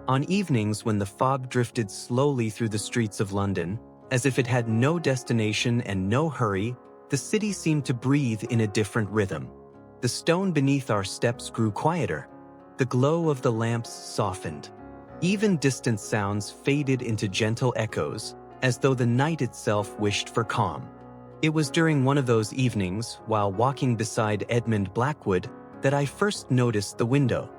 On evenings when the fog drifted slowly through the streets of London, as if it had no destination and no hurry, the city seemed to breathe in a different rhythm. The stone beneath our steps grew quieter. The glow of the lamps softened. Even distant sounds faded into gentle echoes, as though the night itself wished for calm. It was during one of those evenings, while walking beside Edmund Blackwood, that I first noticed the window.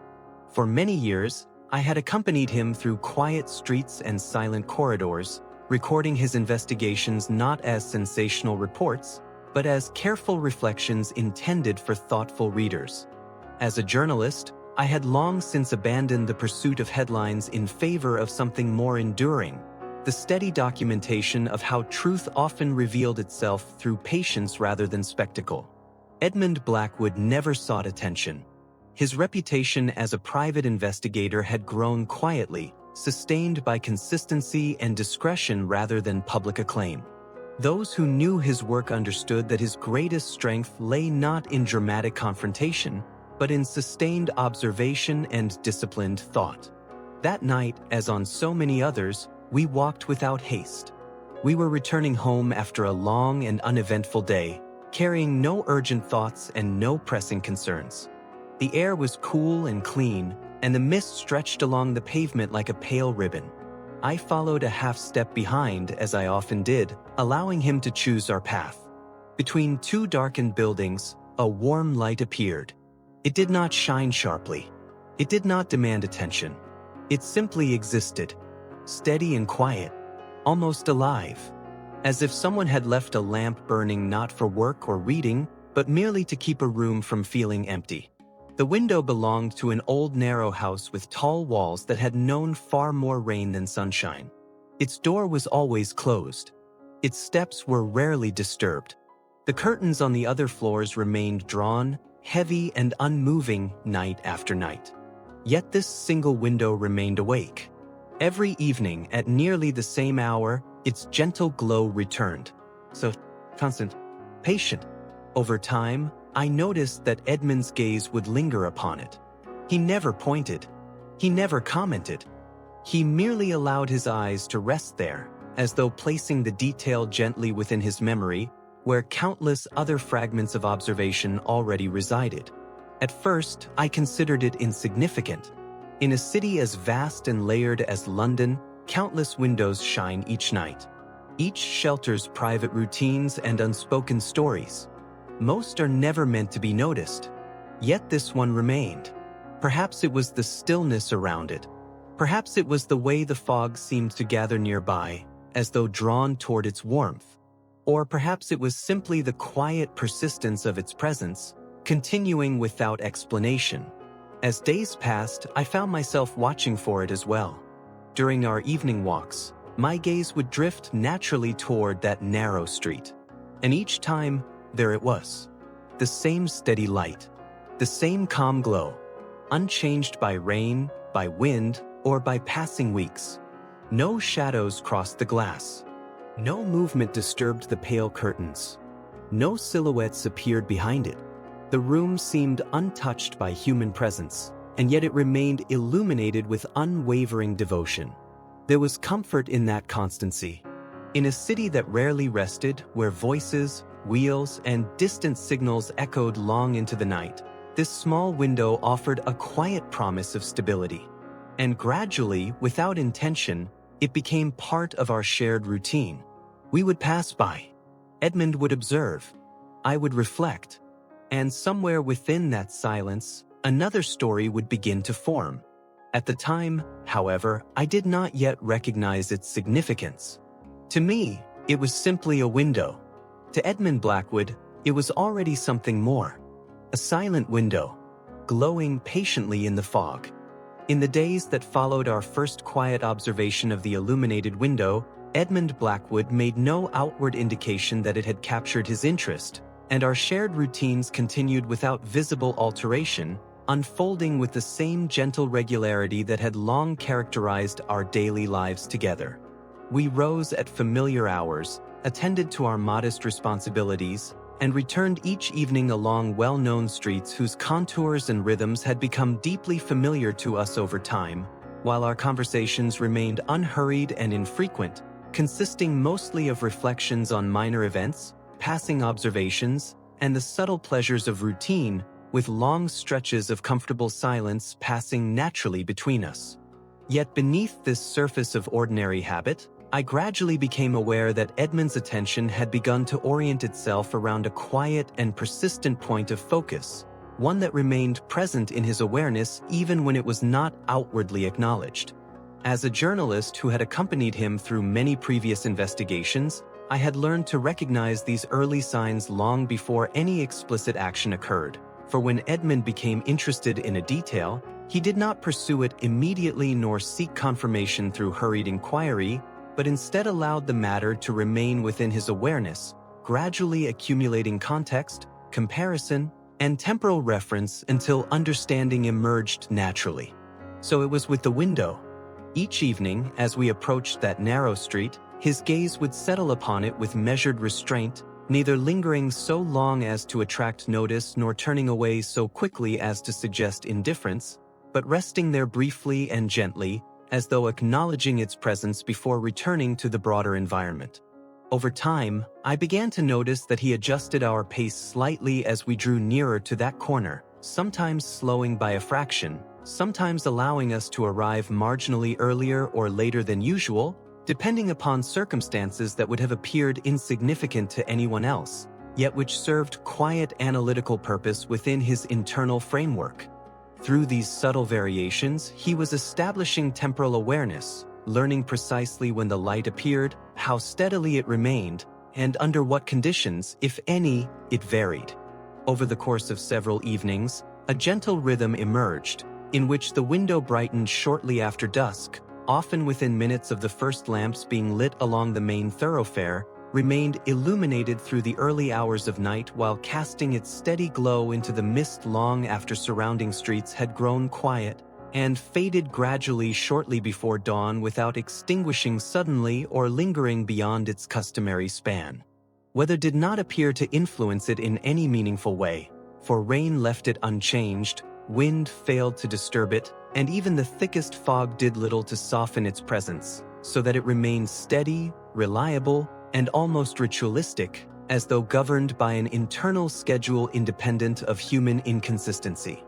For many years, I had accompanied him through quiet streets and silent corridors, recording his investigations not as sensational reports, but as careful reflections intended for thoughtful readers. As a journalist, I had long since abandoned the pursuit of headlines in favor of something more enduring, the steady documentation of how truth often revealed itself through patience rather than spectacle. Edmund Blackwood never sought attention. His reputation as a private investigator had grown quietly, sustained by consistency and discretion rather than public acclaim. Those who knew his work understood that his greatest strength lay not in dramatic confrontation, but in sustained observation and disciplined thought. That night, as on so many others, we walked without haste. We were returning home after a long and uneventful day, carrying no urgent thoughts and no pressing concerns. The air was cool and clean, and the mist stretched along the pavement like a pale ribbon. I followed a half step behind, as I often did, allowing him to choose our path. Between two darkened buildings, a warm light appeared. It did not shine sharply. It did not demand attention. It simply existed, steady and quiet, almost alive, as if someone had left a lamp burning not for work or reading, but merely to keep a room from feeling empty. The window belonged to an old narrow house with tall walls that had known far more rain than sunshine. Its door was always closed. Its steps were rarely disturbed. The curtains on the other floors remained drawn, heavy and unmoving night after night. Yet this single window remained awake. Every evening, at nearly the same hour, its gentle glow returned. So constant, patient. Over time, I noticed that Edmund's gaze would linger upon it. He never pointed. He never commented. He merely allowed his eyes to rest there, as though placing the detail gently within his memory, where countless other fragments of observation already resided. At first, I considered it insignificant. In a city as vast and layered as London, countless windows shine each night. Each shelters private routines and unspoken stories. Most are never meant to be noticed. Yet this one remained. Perhaps it was the stillness around it. Perhaps it was the way the fog seemed to gather nearby, as though drawn toward its warmth. Or perhaps it was simply the quiet persistence of its presence, continuing without explanation. As days passed, I found myself watching for it as well. During our evening walks, my gaze would drift naturally toward that narrow street. And each time, there it was. The same steady light, the same calm glow, unchanged by rain, by wind, or by passing weeks. No shadows crossed the glass. No movement disturbed the pale curtains. No silhouettes appeared behind it. The room seemed untouched by human presence, and yet it remained illuminated with unwavering devotion. There was comfort in that constancy. In a city that rarely rested, where voices, wheels, and distant signals echoed long into the night, this small window offered a quiet promise of stability. And gradually, without intention, it became part of our shared routine. We would pass by. Edmund would observe. I would reflect. And somewhere within that silence, another story would begin to form. At the time, however, I did not yet recognize its significance. To me, it was simply a window. To Edmund Blackwood, it was already something more. A silent window, glowing patiently in the fog. In the days that followed our first quiet observation of the illuminated window, Edmund Blackwood made no outward indication that it had captured his interest, and our shared routines continued without visible alteration, unfolding with the same gentle regularity that had long characterized our daily lives together. We rose at familiar hours, attended to our modest responsibilities, and returned each evening along well-known streets whose contours and rhythms had become deeply familiar to us over time, while our conversations remained unhurried and infrequent, consisting mostly of reflections on minor events, passing observations, and the subtle pleasures of routine, with long stretches of comfortable silence passing naturally between us. Yet beneath this surface of ordinary habit, I gradually became aware that Edmund's attention had begun to orient itself around a quiet and persistent point of focus, one that remained present in his awareness even when it was not outwardly acknowledged. As a journalist who had accompanied him through many previous investigations, I had learned to recognize these early signs long before any explicit action occurred. For when Edmund became interested in a detail, he did not pursue it immediately nor seek confirmation through hurried inquiry, but instead allowed the matter to remain within his awareness, gradually accumulating context, comparison, and temporal reference until understanding emerged naturally. So it was with the window. Each evening, as we approached that narrow street, his gaze would settle upon it with measured restraint, neither lingering so long as to attract notice nor turning away so quickly as to suggest indifference, but resting there briefly and gently, as though acknowledging its presence before returning to the broader environment. Over time, I began to notice that he adjusted our pace slightly as we drew nearer to that corner, sometimes slowing by a fraction, sometimes allowing us to arrive marginally earlier or later than usual, depending upon circumstances that would have appeared insignificant to anyone else, yet which served quiet analytical purpose within his internal framework. Through these subtle variations, he was establishing temporal awareness, learning precisely when the light appeared, how steadily it remained, and under what conditions, if any, it varied. Over the course of several evenings, a gentle rhythm emerged, in which the window brightened shortly after dusk, often within minutes of the first lamps being lit along the main thoroughfare, remained illuminated through the early hours of night while casting its steady glow into the mist long after surrounding streets had grown quiet, and faded gradually shortly before dawn without extinguishing suddenly or lingering beyond its customary span. Weather did not appear to influence it in any meaningful way, for rain left it unchanged, wind failed to disturb it, and even the thickest fog did little to soften its presence, so that it remained steady, reliable, and almost ritualistic, as though governed by an internal schedule independent of human inconsistency.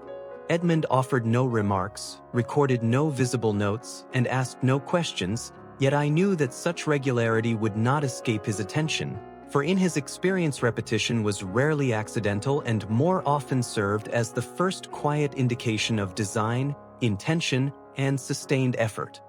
Edmund offered no remarks, recorded no visible notes, and asked no questions, yet I knew that such regularity would not escape his attention, for in his experience repetition was rarely accidental and more often served as the first quiet indication of design, intention, and sustained effort.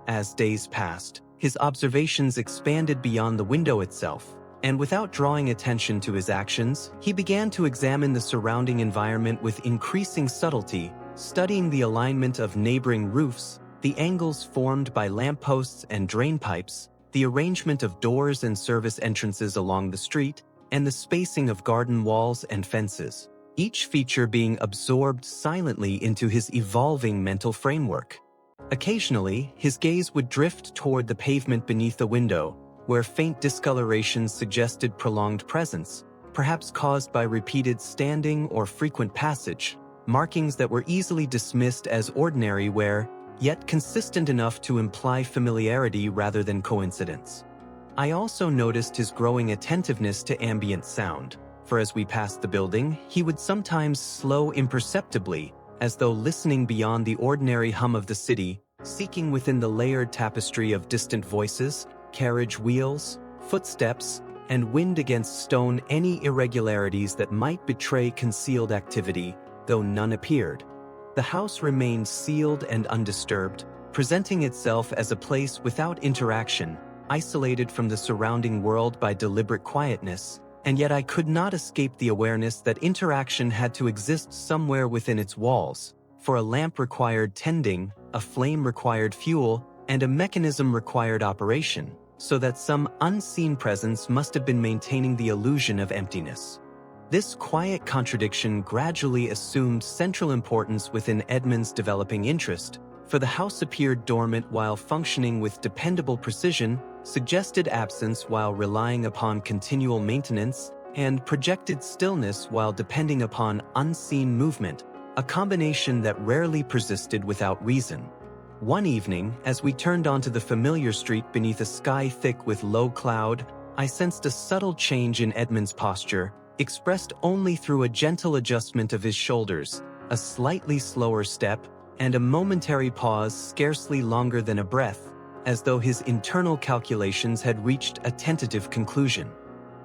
As days passed, his observations expanded beyond the window itself, and without drawing attention to his actions, he began to examine the surrounding environment with increasing subtlety, studying the alignment of neighboring roofs, the angles formed by lampposts and drain pipes, the arrangement of doors and service entrances along the street, and the spacing of garden walls and fences, each feature being absorbed silently into his evolving mental framework. Occasionally, his gaze would drift toward the pavement beneath the window, where faint discolorations suggested prolonged presence, perhaps caused by repeated standing or frequent passage, markings that were easily dismissed as ordinary wear, yet consistent enough to imply familiarity rather than coincidence. I also noticed his growing attentiveness to ambient sound, for as we passed the building, he would sometimes slow imperceptibly, as though listening beyond the ordinary hum of the city, seeking within the layered tapestry of distant voices, carriage wheels, footsteps, and wind against stone any irregularities that might betray concealed activity, though none appeared. The house remained sealed and undisturbed, presenting itself as a place without interaction, isolated from the surrounding world by deliberate quietness, and yet I could not escape the awareness that interaction had to exist somewhere within its walls, for a lamp required tending, a flame required fuel, and a mechanism required operation, so that some unseen presence must have been maintaining the illusion of emptiness. This quiet contradiction gradually assumed central importance within Edmund's developing interest, for the house appeared dormant while functioning with dependable precision, suggested absence while relying upon continual maintenance, and projected stillness while depending upon unseen movement, a combination that rarely persisted without reason. One evening, as we turned onto the familiar street beneath a sky thick with low cloud, I sensed a subtle change in Edmund's posture, expressed only through a gentle adjustment of his shoulders, a slightly slower step, and a momentary pause scarcely longer than a breath, as though his internal calculations had reached a tentative conclusion.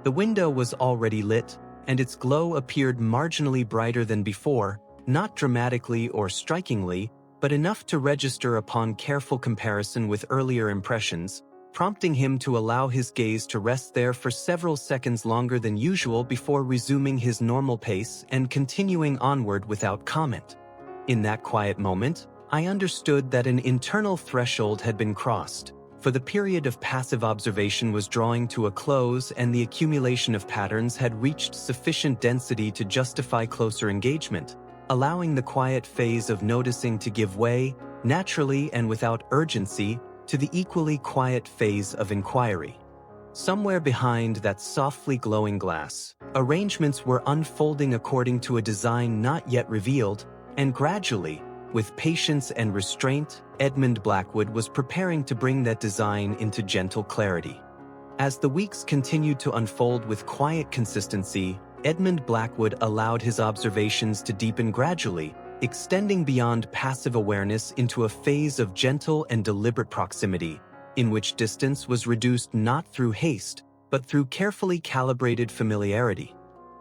The window was already lit, and its glow appeared marginally brighter than before, not dramatically or strikingly, but enough to register upon careful comparison with earlier impressions, prompting him to allow his gaze to rest there for several seconds longer than usual before resuming his normal pace and continuing onward without comment. In that quiet moment, I understood that an internal threshold had been crossed, for the period of passive observation was drawing to a close and the accumulation of patterns had reached sufficient density to justify closer engagement, allowing the quiet phase of noticing to give way, naturally and without urgency, to the equally quiet phase of inquiry. Somewhere behind that softly glowing glass, arrangements were unfolding according to a design not yet revealed, and gradually, with patience and restraint, Edmund Blackwood was preparing to bring that design into gentle clarity. As the weeks continued to unfold with quiet consistency, Edmund Blackwood allowed his observations to deepen gradually, extending beyond passive awareness into a phase of gentle and deliberate proximity, in which distance was reduced not through haste, but through carefully calibrated familiarity.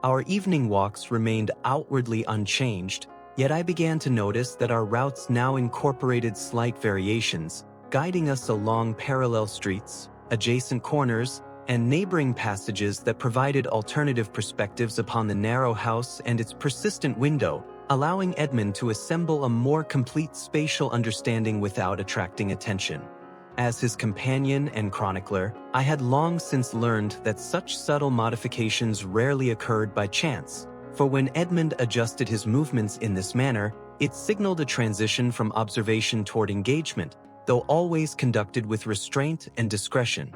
Our evening walks remained outwardly unchanged, yet I began to notice that our routes now incorporated slight variations, guiding us along parallel streets, adjacent corners, and neighboring passages that provided alternative perspectives upon the narrow house and its persistent window, allowing Edmund to assemble a more complete spatial understanding without attracting attention. As his companion and chronicler, I had long since learned that such subtle modifications rarely occurred by chance, for when Edmund adjusted his movements in this manner, it signaled a transition from observation toward engagement, though always conducted with restraint and discretion.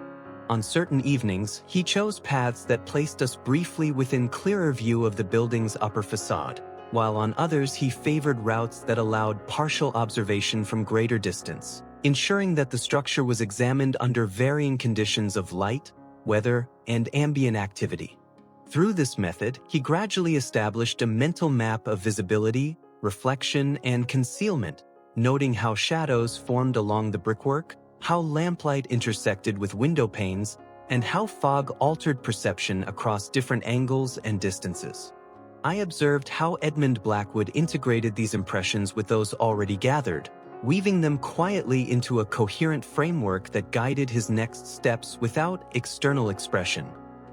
On certain evenings, he chose paths that placed us briefly within clearer view of the building's upper facade, while on others he favored routes that allowed partial observation from greater distance, ensuring that the structure was examined under varying conditions of light, weather, and ambient activity. Through this method, he gradually established a mental map of visibility, reflection, and concealment, noting how shadows formed along the brickwork, how lamplight intersected with window panes, and how fog altered perception across different angles and distances. I observed how Edmund Blackwood integrated these impressions with those already gathered, weaving them quietly into a coherent framework that guided his next steps without external expression.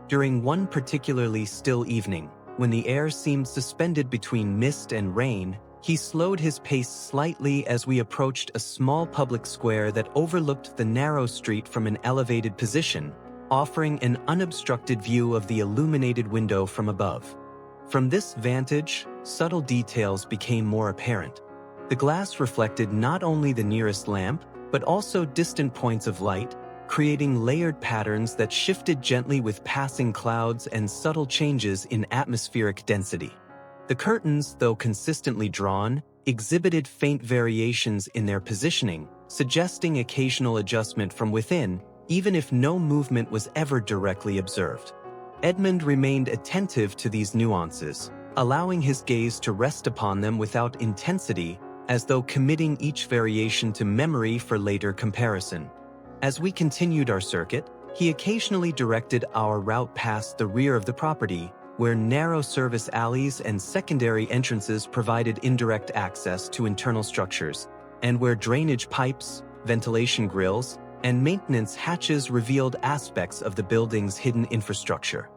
During one particularly still evening, when the air seemed suspended between mist and rain, he slowed his pace slightly as we approached a small public square that overlooked the narrow street from an elevated position, offering an unobstructed view of the illuminated window from above. From this vantage, subtle details became more apparent. The glass reflected not only the nearest lamp, but also distant points of light, creating layered patterns that shifted gently with passing clouds and subtle changes in atmospheric density. The curtains, though consistently drawn, exhibited faint variations in their positioning, suggesting occasional adjustment from within, even if no movement was ever directly observed. Edmund remained attentive to these nuances, allowing his gaze to rest upon them without intensity, as though committing each variation to memory for later comparison. As we continued our circuit, he occasionally directed our route past the rear of the property, where narrow service alleys and secondary entrances provided indirect access to internal structures, and where drainage pipes, ventilation grills, and maintenance hatches revealed aspects of the building's hidden infrastructure.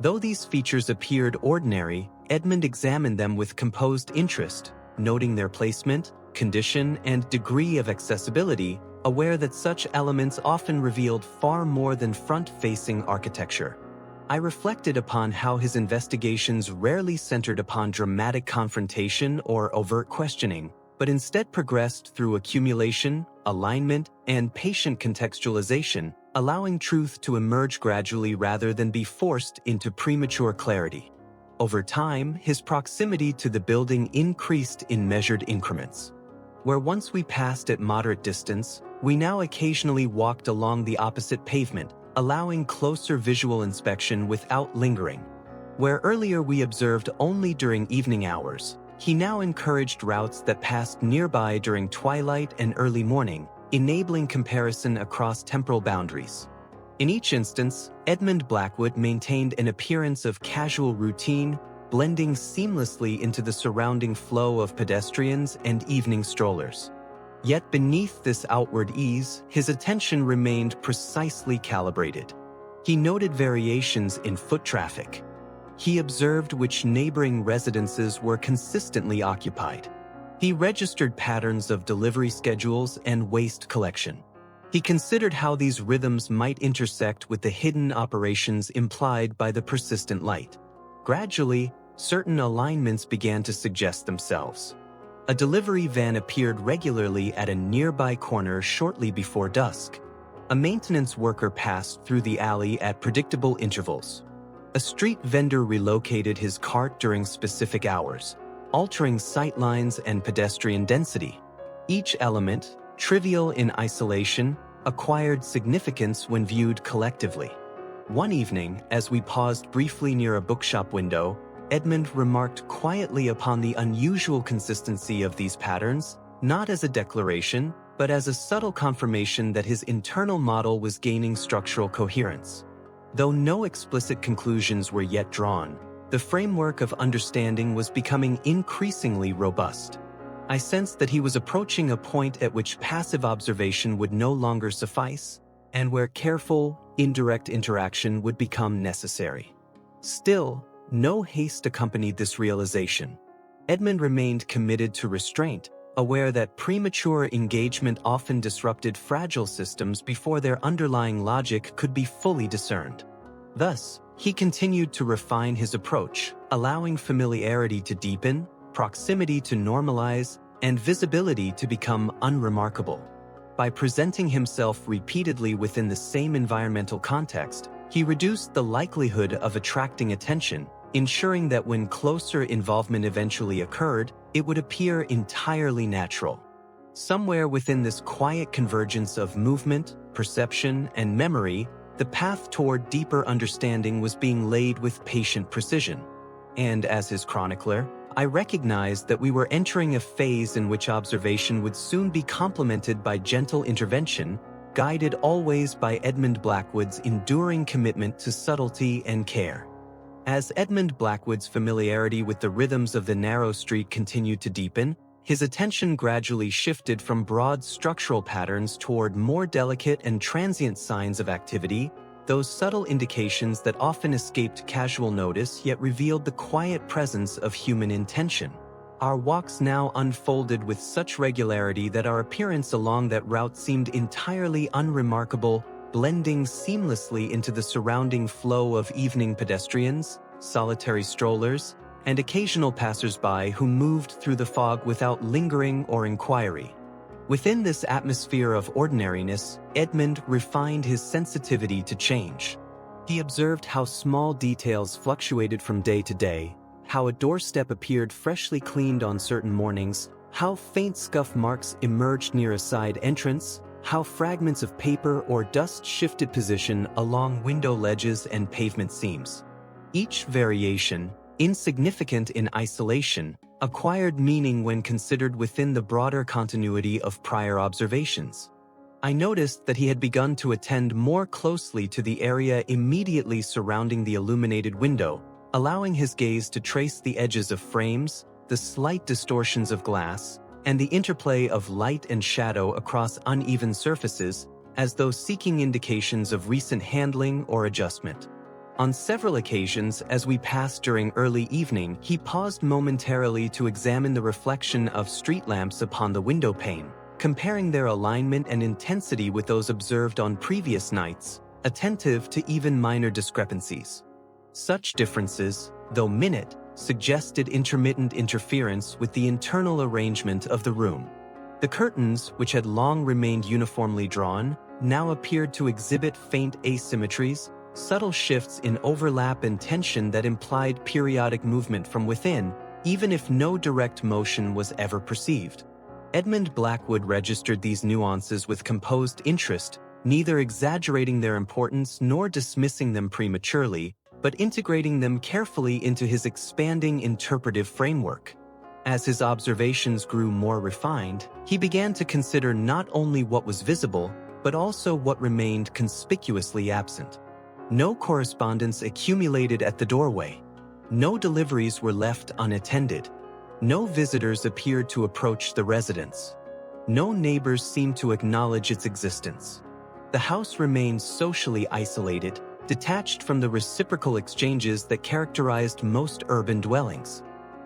Though these features appeared ordinary, Edmund examined them with composed interest, noting their placement, condition, and degree of accessibility, aware that such elements often revealed far more than front-facing architecture. I reflected upon how his investigations rarely centered upon dramatic confrontation or overt questioning, but instead progressed through accumulation, alignment, and patient contextualization, allowing truth to emerge gradually rather than be forced into premature clarity. Over time, his proximity to the building increased in measured increments. Where once we passed at moderate distance, we now occasionally walked along the opposite pavement, allowing closer visual inspection without lingering. Where earlier we observed only during evening hours, he now encouraged routes that passed nearby during twilight and early morning, enabling comparison across temporal boundaries. In each instance, Edmund Blackwood maintained an appearance of casual routine, blending seamlessly into the surrounding flow of pedestrians and evening strollers. Yet beneath this outward ease, his attention remained precisely calibrated. He noted variations in foot traffic. He observed which neighboring residences were consistently occupied. He registered patterns of delivery schedules and waste collection. He considered how these rhythms might intersect with the hidden operations implied by the persistent light. Gradually, certain alignments began to suggest themselves. A delivery van appeared regularly at a nearby corner shortly before dusk. A maintenance worker passed through the alley at predictable intervals. A street vendor relocated his cart during specific hours, altering sightlines and pedestrian density. Each element, trivial in isolation, acquired significance when viewed collectively. One evening, as we paused briefly near a bookshop window, Edmund remarked quietly upon the unusual consistency of these patterns, not as a declaration, but as a subtle confirmation that his internal model was gaining structural coherence. Though no explicit conclusions were yet drawn, the framework of understanding was becoming increasingly robust. I sensed that he was approaching a point at which passive observation would no longer suffice, and where careful, indirect interaction would become necessary. Still, no haste accompanied this realization. Edmund remained committed to restraint, aware that premature engagement often disrupted fragile systems before their underlying logic could be fully discerned. Thus, he continued to refine his approach, allowing familiarity to deepen, proximity to normalize, and visibility to become unremarkable. By presenting himself repeatedly within the same environmental context, he reduced the likelihood of attracting attention, ensuring that when closer involvement eventually occurred, it would appear entirely natural. Somewhere within this quiet convergence of movement, perception, and memory, the path toward deeper understanding was being laid with patient precision. And as his chronicler, I recognized that we were entering a phase in which observation would soon be complemented by gentle intervention, guided always by Edmund Blackwood's enduring commitment to subtlety and care. As Edmund Blackwood's familiarity with the rhythms of the narrow street continued to deepen, his attention gradually shifted from broad structural patterns toward more delicate and transient signs of activity, those subtle indications that often escaped casual notice yet revealed the quiet presence of human intention. Our walks now unfolded with such regularity that our appearance along that route seemed entirely unremarkable, blending seamlessly into the surrounding flow of evening pedestrians, solitary strollers, and occasional passers-by who moved through the fog without lingering or inquiry. Within this atmosphere of ordinariness, Edmund refined his sensitivity to change. He observed how small details fluctuated from day to day, how a doorstep appeared freshly cleaned on certain mornings, how faint scuff marks emerged near a side entrance, how fragments of paper or dust shifted position along window ledges and pavement seams. Each variation, insignificant in isolation, acquired meaning when considered within the broader continuity of prior observations. I noticed that he had begun to attend more closely to the area immediately surrounding the illuminated window, allowing his gaze to trace the edges of frames, the slight distortions of glass, and the interplay of light and shadow across uneven surfaces, as though seeking indications of recent handling or adjustment. On several occasions, as we passed during early evening, he paused momentarily to examine the reflection of street lamps upon the window pane, comparing their alignment and intensity with those observed on previous nights, attentive to even minor discrepancies. Such differences, though minute, suggested intermittent interference with the internal arrangement of the room. The curtains, which had long remained uniformly drawn, now appeared to exhibit faint asymmetries, subtle shifts in overlap and tension that implied periodic movement from within, even if no direct motion was ever perceived. Edmund Blackwood registered these nuances with composed interest, neither exaggerating their importance nor dismissing them prematurely, but integrating them carefully into his expanding interpretive framework. As his observations grew more refined, he began to consider not only what was visible, but also what remained conspicuously absent. No correspondence accumulated at the doorway. No deliveries were left unattended. No visitors appeared to approach the residence. No neighbors seemed to acknowledge its existence. The house remained socially isolated, detached from the reciprocal exchanges that characterized most urban dwellings.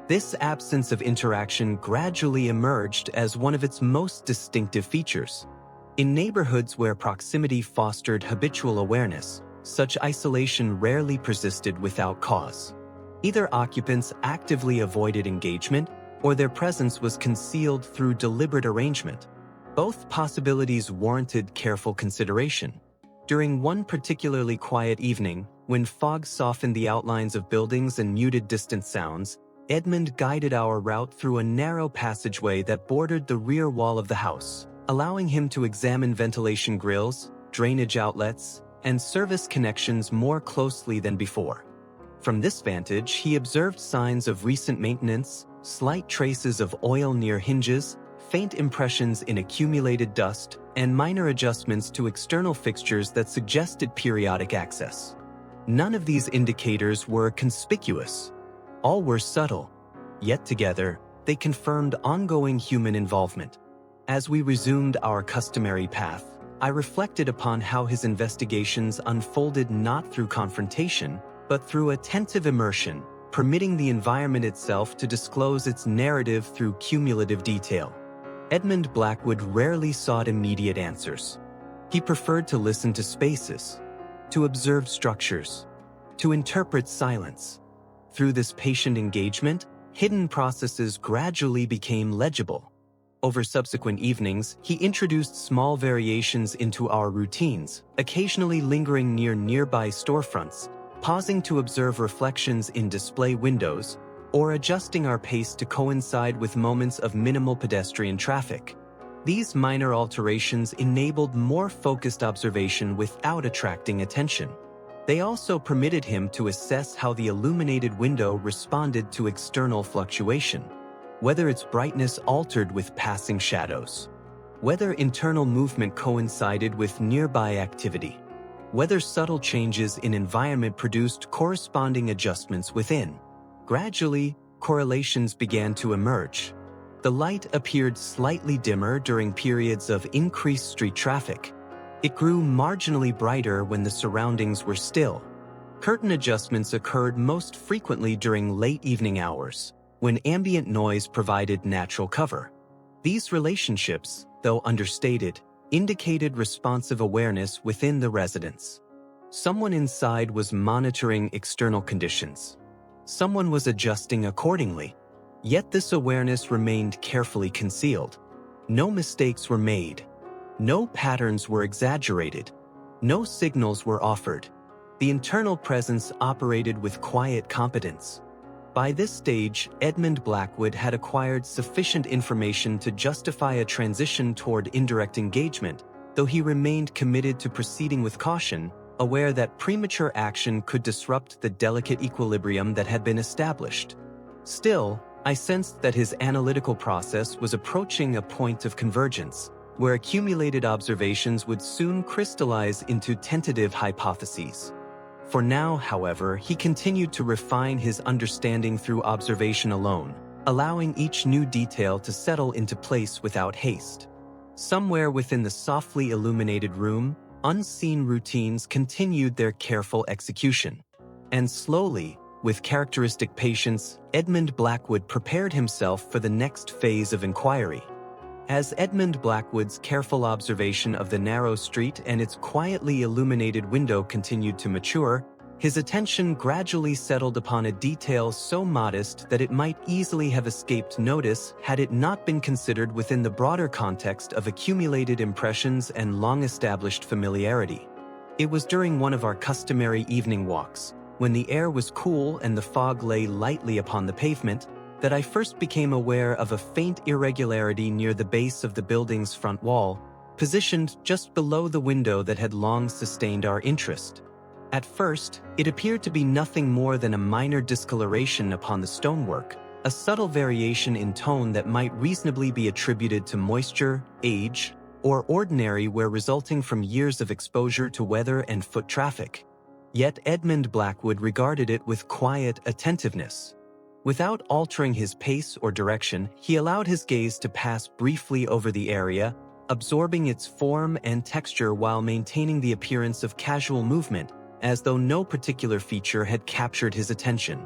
This absence of interaction gradually emerged as one of its most distinctive features. In neighborhoods where proximity fostered habitual awareness, such isolation rarely persisted without cause. Either occupants actively avoided engagement, or their presence was concealed through deliberate arrangement. Both possibilities warranted careful consideration. During one particularly quiet evening, when fog softened the outlines of buildings and muted distant sounds, Edmund guided our route through a narrow passageway that bordered the rear wall of the house, allowing him to examine ventilation grills, drainage outlets, and service connections more closely than before. From this vantage, he observed signs of recent maintenance, slight traces of oil near hinges, faint impressions in accumulated dust, and minor adjustments to external fixtures that suggested periodic access. None of these indicators were conspicuous. All were subtle, yet together, they confirmed ongoing human involvement. As we resumed our customary path, I reflected upon how his investigations unfolded not through confrontation, but through attentive immersion, permitting the environment itself to disclose its narrative through cumulative detail. Edmund Blackwood rarely sought immediate answers. He preferred to listen to spaces, to observe structures, to interpret silence. Through this patient engagement, hidden processes gradually became legible. Over subsequent evenings, he introduced small variations into our routines, occasionally lingering near nearby storefronts, pausing to observe reflections in display windows, or adjusting our pace to coincide with moments of minimal pedestrian traffic. These minor alterations enabled more focused observation without attracting attention. They also permitted him to assess how the illuminated window responded to external fluctuation, whether its brightness altered with passing shadows, whether internal movement coincided with nearby activity, whether subtle changes in environment produced corresponding adjustments within. Gradually, correlations began to emerge. The light appeared slightly dimmer during periods of increased street traffic. It grew marginally brighter when the surroundings were still. Curtain adjustments occurred most frequently during late evening hours, when ambient noise provided natural cover. These relationships, though understated, indicated responsive awareness within the residence. Someone inside was monitoring external conditions. Someone was adjusting accordingly. Yet this awareness remained carefully concealed. No mistakes were made. No patterns were exaggerated. No signals were offered. The internal presence operated with quiet competence. By this stage, Edmund Blackwood had acquired sufficient information to justify a transition toward indirect engagement, though he remained committed to proceeding with caution, aware that premature action could disrupt the delicate equilibrium that had been established. Still, I sensed that his analytical process was approaching a point of convergence, where accumulated observations would soon crystallize into tentative hypotheses. For now, however, he continued to refine his understanding through observation alone, allowing each new detail to settle into place without haste. Somewhere within the softly illuminated room, unseen routines continued their careful execution. And slowly, with characteristic patience, Edmund Blackwood prepared himself for the next phase of inquiry. As Edmund Blackwood's careful observation of the narrow street and its quietly illuminated window continued to mature, his attention gradually settled upon a detail so modest that it might easily have escaped notice had it not been considered within the broader context of accumulated impressions and long-established familiarity. It was during one of our customary evening walks, when the air was cool and the fog lay lightly upon the pavement, that I first became aware of a faint irregularity near the base of the building's front wall, positioned just below the window that had long sustained our interest. At first, it appeared to be nothing more than a minor discoloration upon the stonework, a subtle variation in tone that might reasonably be attributed to moisture, age, or ordinary wear resulting from years of exposure to weather and foot traffic. Yet Edmund Blackwood regarded it with quiet attentiveness. Without altering his pace or direction, he allowed his gaze to pass briefly over the area, absorbing its form and texture while maintaining the appearance of casual movement, as though no particular feature had captured his attention.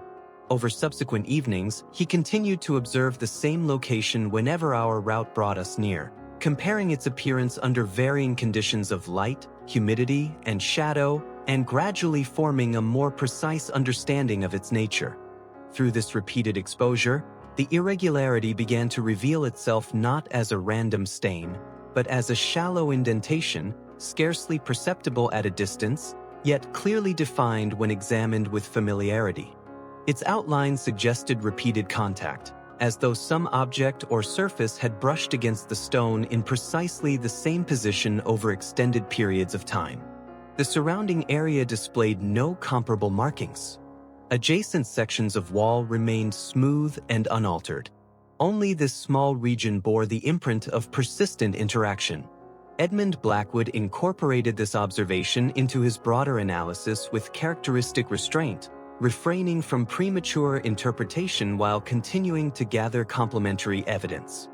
Over subsequent evenings, he continued to observe the same location whenever our route brought us near, comparing its appearance under varying conditions of light, humidity, and shadow, and gradually forming a more precise understanding of its nature. Through this repeated exposure, the irregularity began to reveal itself not as a random stain, but as a shallow indentation, scarcely perceptible at a distance, yet clearly defined when examined with familiarity. Its outline suggested repeated contact, as though some object or surface had brushed against the stone in precisely the same position over extended periods of time. The surrounding area displayed no comparable markings. Adjacent sections of wall remained smooth and unaltered. Only this small region bore the imprint of persistent interaction. Edmund Blackwood incorporated this observation into his broader analysis with characteristic restraint, refraining from premature interpretation while continuing to gather complementary evidence.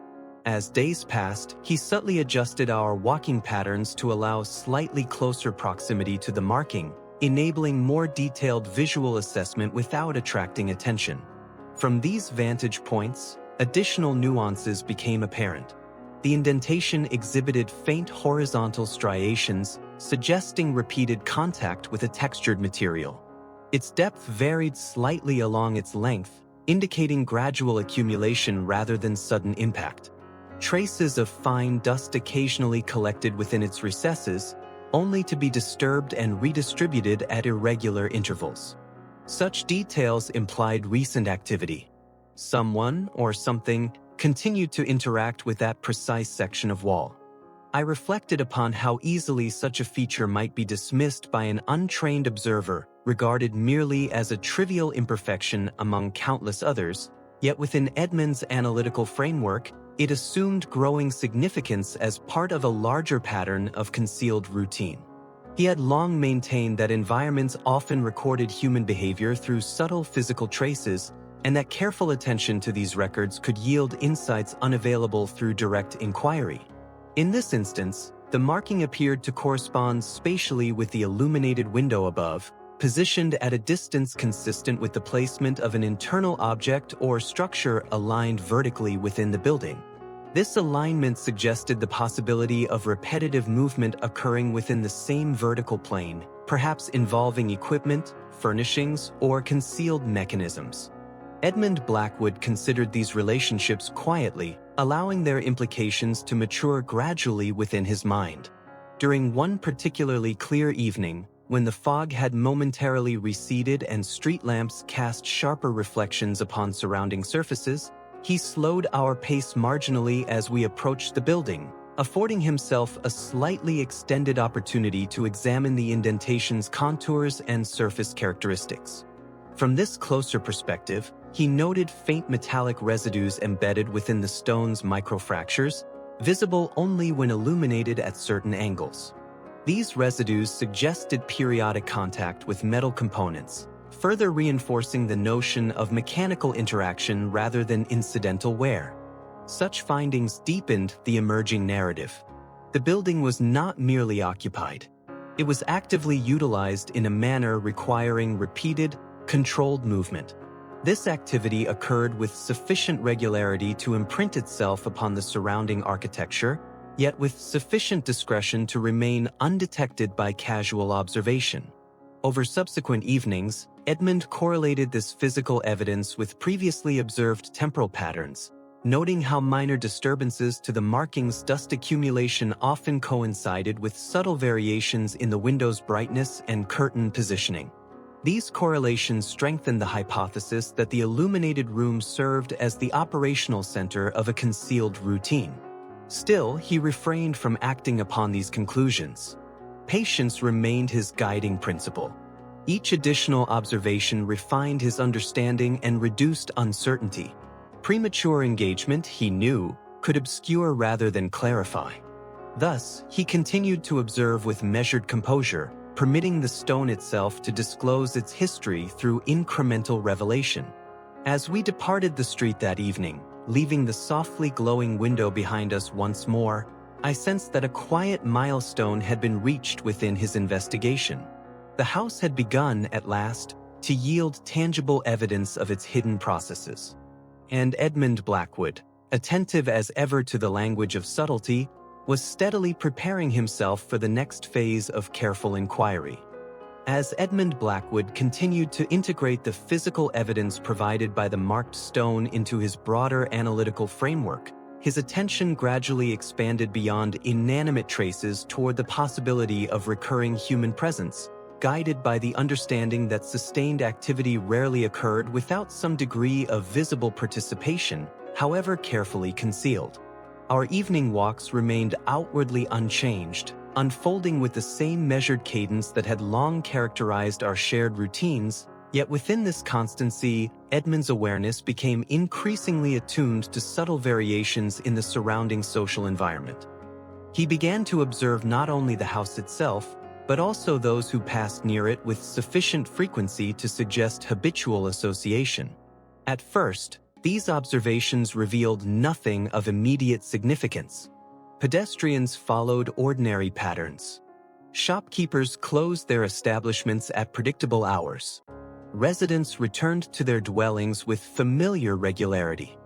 As days passed, he subtly adjusted our walking patterns to allow slightly closer proximity to the marking, enabling more detailed visual assessment without attracting attention. From these vantage points, additional nuances became apparent. The indentation exhibited faint horizontal striations, suggesting repeated contact with a textured material. Its depth varied slightly along its length, indicating gradual accumulation rather than sudden impact. Traces of fine dust occasionally collected within its recesses, only to be disturbed and redistributed at irregular intervals. Such details implied recent activity. Someone or something continued to interact with that precise section of wall. I reflected upon how easily such a feature might be dismissed by an untrained observer, regarded merely as a trivial imperfection among countless others, yet within Edmund's analytical framework, it assumed growing significance as part of a larger pattern of concealed routine. He had long maintained that environments often recorded human behavior through subtle physical traces, and that careful attention to these records could yield insights unavailable through direct inquiry. In this instance, the marking appeared to correspond spatially with the illuminated window above, positioned at a distance consistent with the placement of an internal object or structure aligned vertically within the building. This alignment suggested the possibility of repetitive movement occurring within the same vertical plane, perhaps involving equipment, furnishings, or concealed mechanisms. Edmund Blackwood considered these relationships quietly, allowing their implications to mature gradually within his mind. During one particularly clear evening, when the fog had momentarily receded and street lamps cast sharper reflections upon surrounding surfaces, he slowed our pace marginally as we approached the building, affording himself a slightly extended opportunity to examine the indentation's contours and surface characteristics. From this closer perspective, he noted faint metallic residues embedded within the stone's microfractures, visible only when illuminated at certain angles. These residues suggested periodic contact with metal components, further reinforcing the notion of mechanical interaction rather than incidental wear. Such findings deepened the emerging narrative. The building was not merely occupied. It was actively utilized in a manner requiring repeated, controlled movement. This activity occurred with sufficient regularity to imprint itself upon the surrounding architecture, yet with sufficient discretion to remain undetected by casual observation. Over subsequent evenings, Edmund correlated this physical evidence with previously observed temporal patterns, noting how minor disturbances to the marking's dust accumulation often coincided with subtle variations in the window's brightness and curtain positioning. These correlations strengthen the hypothesis that the illuminated room served as the operational center of a concealed routine. Still, he refrained from acting upon these conclusions. Patience remained his guiding principle. Each additional observation refined his understanding and reduced uncertainty. Premature engagement, he knew, could obscure rather than clarify. Thus, he continued to observe with measured composure, permitting the stone itself to disclose its history through incremental revelation. As we departed the street that evening, leaving the softly glowing window behind us once more, I sensed that a quiet milestone had been reached within his investigation. The house had begun, at last, to yield tangible evidence of its hidden processes. And Edmund Blackwood, attentive as ever to the language of subtlety, was steadily preparing himself for the next phase of careful inquiry. As Edmund Blackwood continued to integrate the physical evidence provided by the marked stone into his broader analytical framework, his attention gradually expanded beyond inanimate traces toward the possibility of recurring human presence, guided by the understanding that sustained activity rarely occurred without some degree of visible participation, however carefully concealed. Our evening walks remained outwardly unchanged, unfolding with the same measured cadence that had long characterized our shared routines, yet within this constancy, Edmund's awareness became increasingly attuned to subtle variations in the surrounding social environment. He began to observe not only the house itself, but also those who passed near it with sufficient frequency to suggest habitual association. At first, these observations revealed nothing of immediate significance. Pedestrians followed ordinary patterns. Shopkeepers closed their establishments at predictable hours. Residents returned to their dwellings with familiar regularity.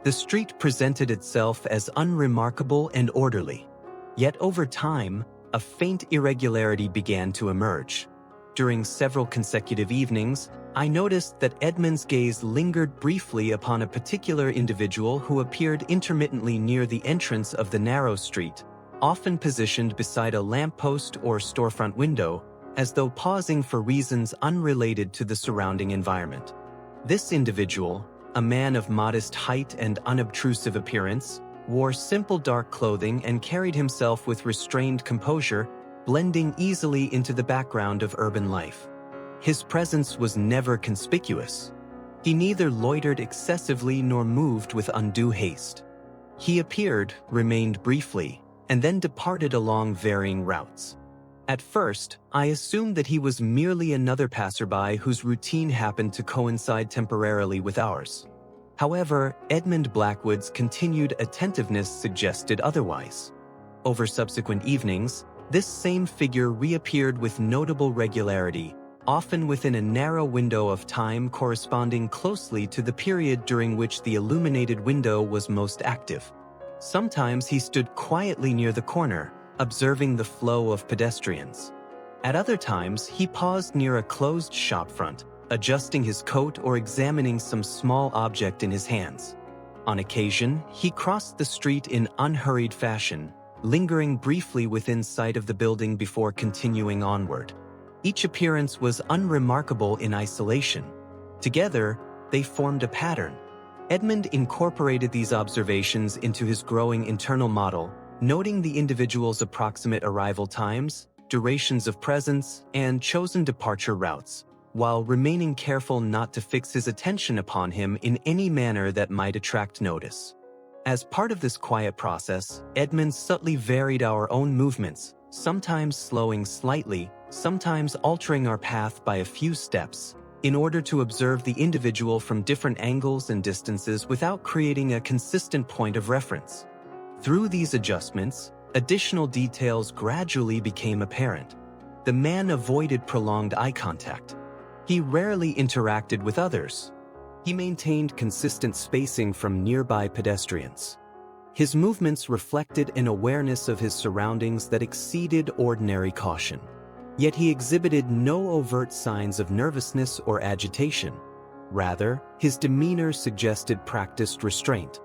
The street presented itself as unremarkable and orderly. Yet over time, a faint irregularity began to emerge. During several consecutive evenings, I noticed that Edmund's gaze lingered briefly upon a particular individual who appeared intermittently near the entrance of the narrow street, often positioned beside a lamppost or storefront window, as though pausing for reasons unrelated to the surrounding environment. This individual, a man of modest height and unobtrusive appearance, wore simple dark clothing and carried himself with restrained composure, blending easily into the background of urban life. His presence was never conspicuous. He neither loitered excessively nor moved with undue haste. He appeared, remained briefly, and then departed along varying routes. At first, I assumed that he was merely another passerby whose routine happened to coincide temporarily with ours. However, Edmund Blackwood's continued attentiveness suggested otherwise. Over subsequent evenings, this same figure reappeared with notable regularity, often within a narrow window of time corresponding closely to the period during which the illuminated window was most active. Sometimes he stood quietly near the corner, observing the flow of pedestrians. At other times, he paused near a closed shopfront, adjusting his coat or examining some small object in his hands. On occasion, he crossed the street in unhurried fashion, lingering briefly within sight of the building before continuing onward. Each appearance was unremarkable in isolation. Together, they formed a pattern. Edmund incorporated these observations into his growing internal model, noting the individual's approximate arrival times, durations of presence, and chosen departure routes, while remaining careful not to fix his attention upon him in any manner that might attract notice. As part of this quiet process, Edmund subtly varied our own movements, sometimes slowing slightly, sometimes altering our path by a few steps, in order to observe the individual from different angles and distances without creating a consistent point of reference. Through these adjustments, additional details gradually became apparent. The man avoided prolonged eye contact. He rarely interacted with others. He maintained consistent spacing from nearby pedestrians. His movements reflected an awareness of his surroundings that exceeded ordinary caution. Yet he exhibited no overt signs of nervousness or agitation. Rather, his demeanor suggested practiced restraint.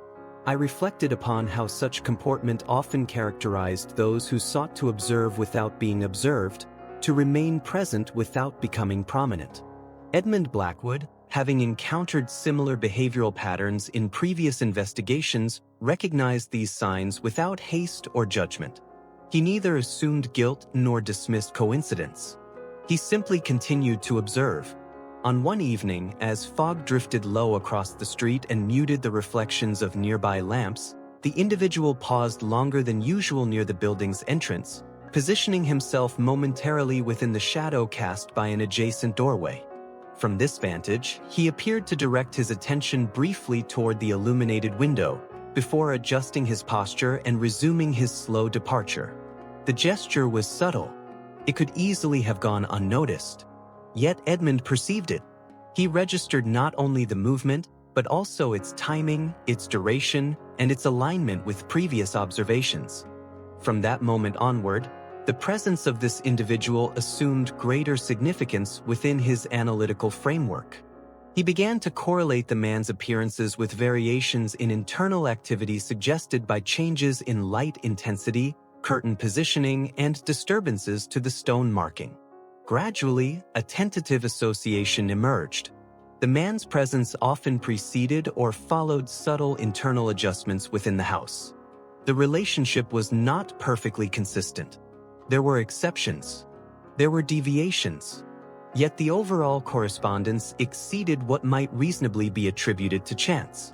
I reflected upon how such comportment often characterized those who sought to observe without being observed, to remain present without becoming prominent. Edmund Blackwood, having encountered similar behavioral patterns in previous investigations, recognized these signs without haste or judgment. He neither assumed guilt nor dismissed coincidence. He simply continued to observe. On one evening, as fog drifted low across the street and muted the reflections of nearby lamps, the individual paused longer than usual near the building's entrance, positioning himself momentarily within the shadow cast by an adjacent doorway. From this vantage, he appeared to direct his attention briefly toward the illuminated window, before adjusting his posture and resuming his slow departure. The gesture was subtle. It could easily have gone unnoticed. Yet Edmund perceived it. He registered not only the movement, but also its timing, its duration, and its alignment with previous observations. From that moment onward, the presence of this individual assumed greater significance within his analytical framework. He began to correlate the man's appearances with variations in internal activity suggested by changes in light intensity, curtain positioning, and disturbances to the stone marking. Gradually, a tentative association emerged. The man's presence often preceded or followed subtle internal adjustments within the house. The relationship was not perfectly consistent. There were exceptions. There were deviations. Yet the overall correspondence exceeded what might reasonably be attributed to chance.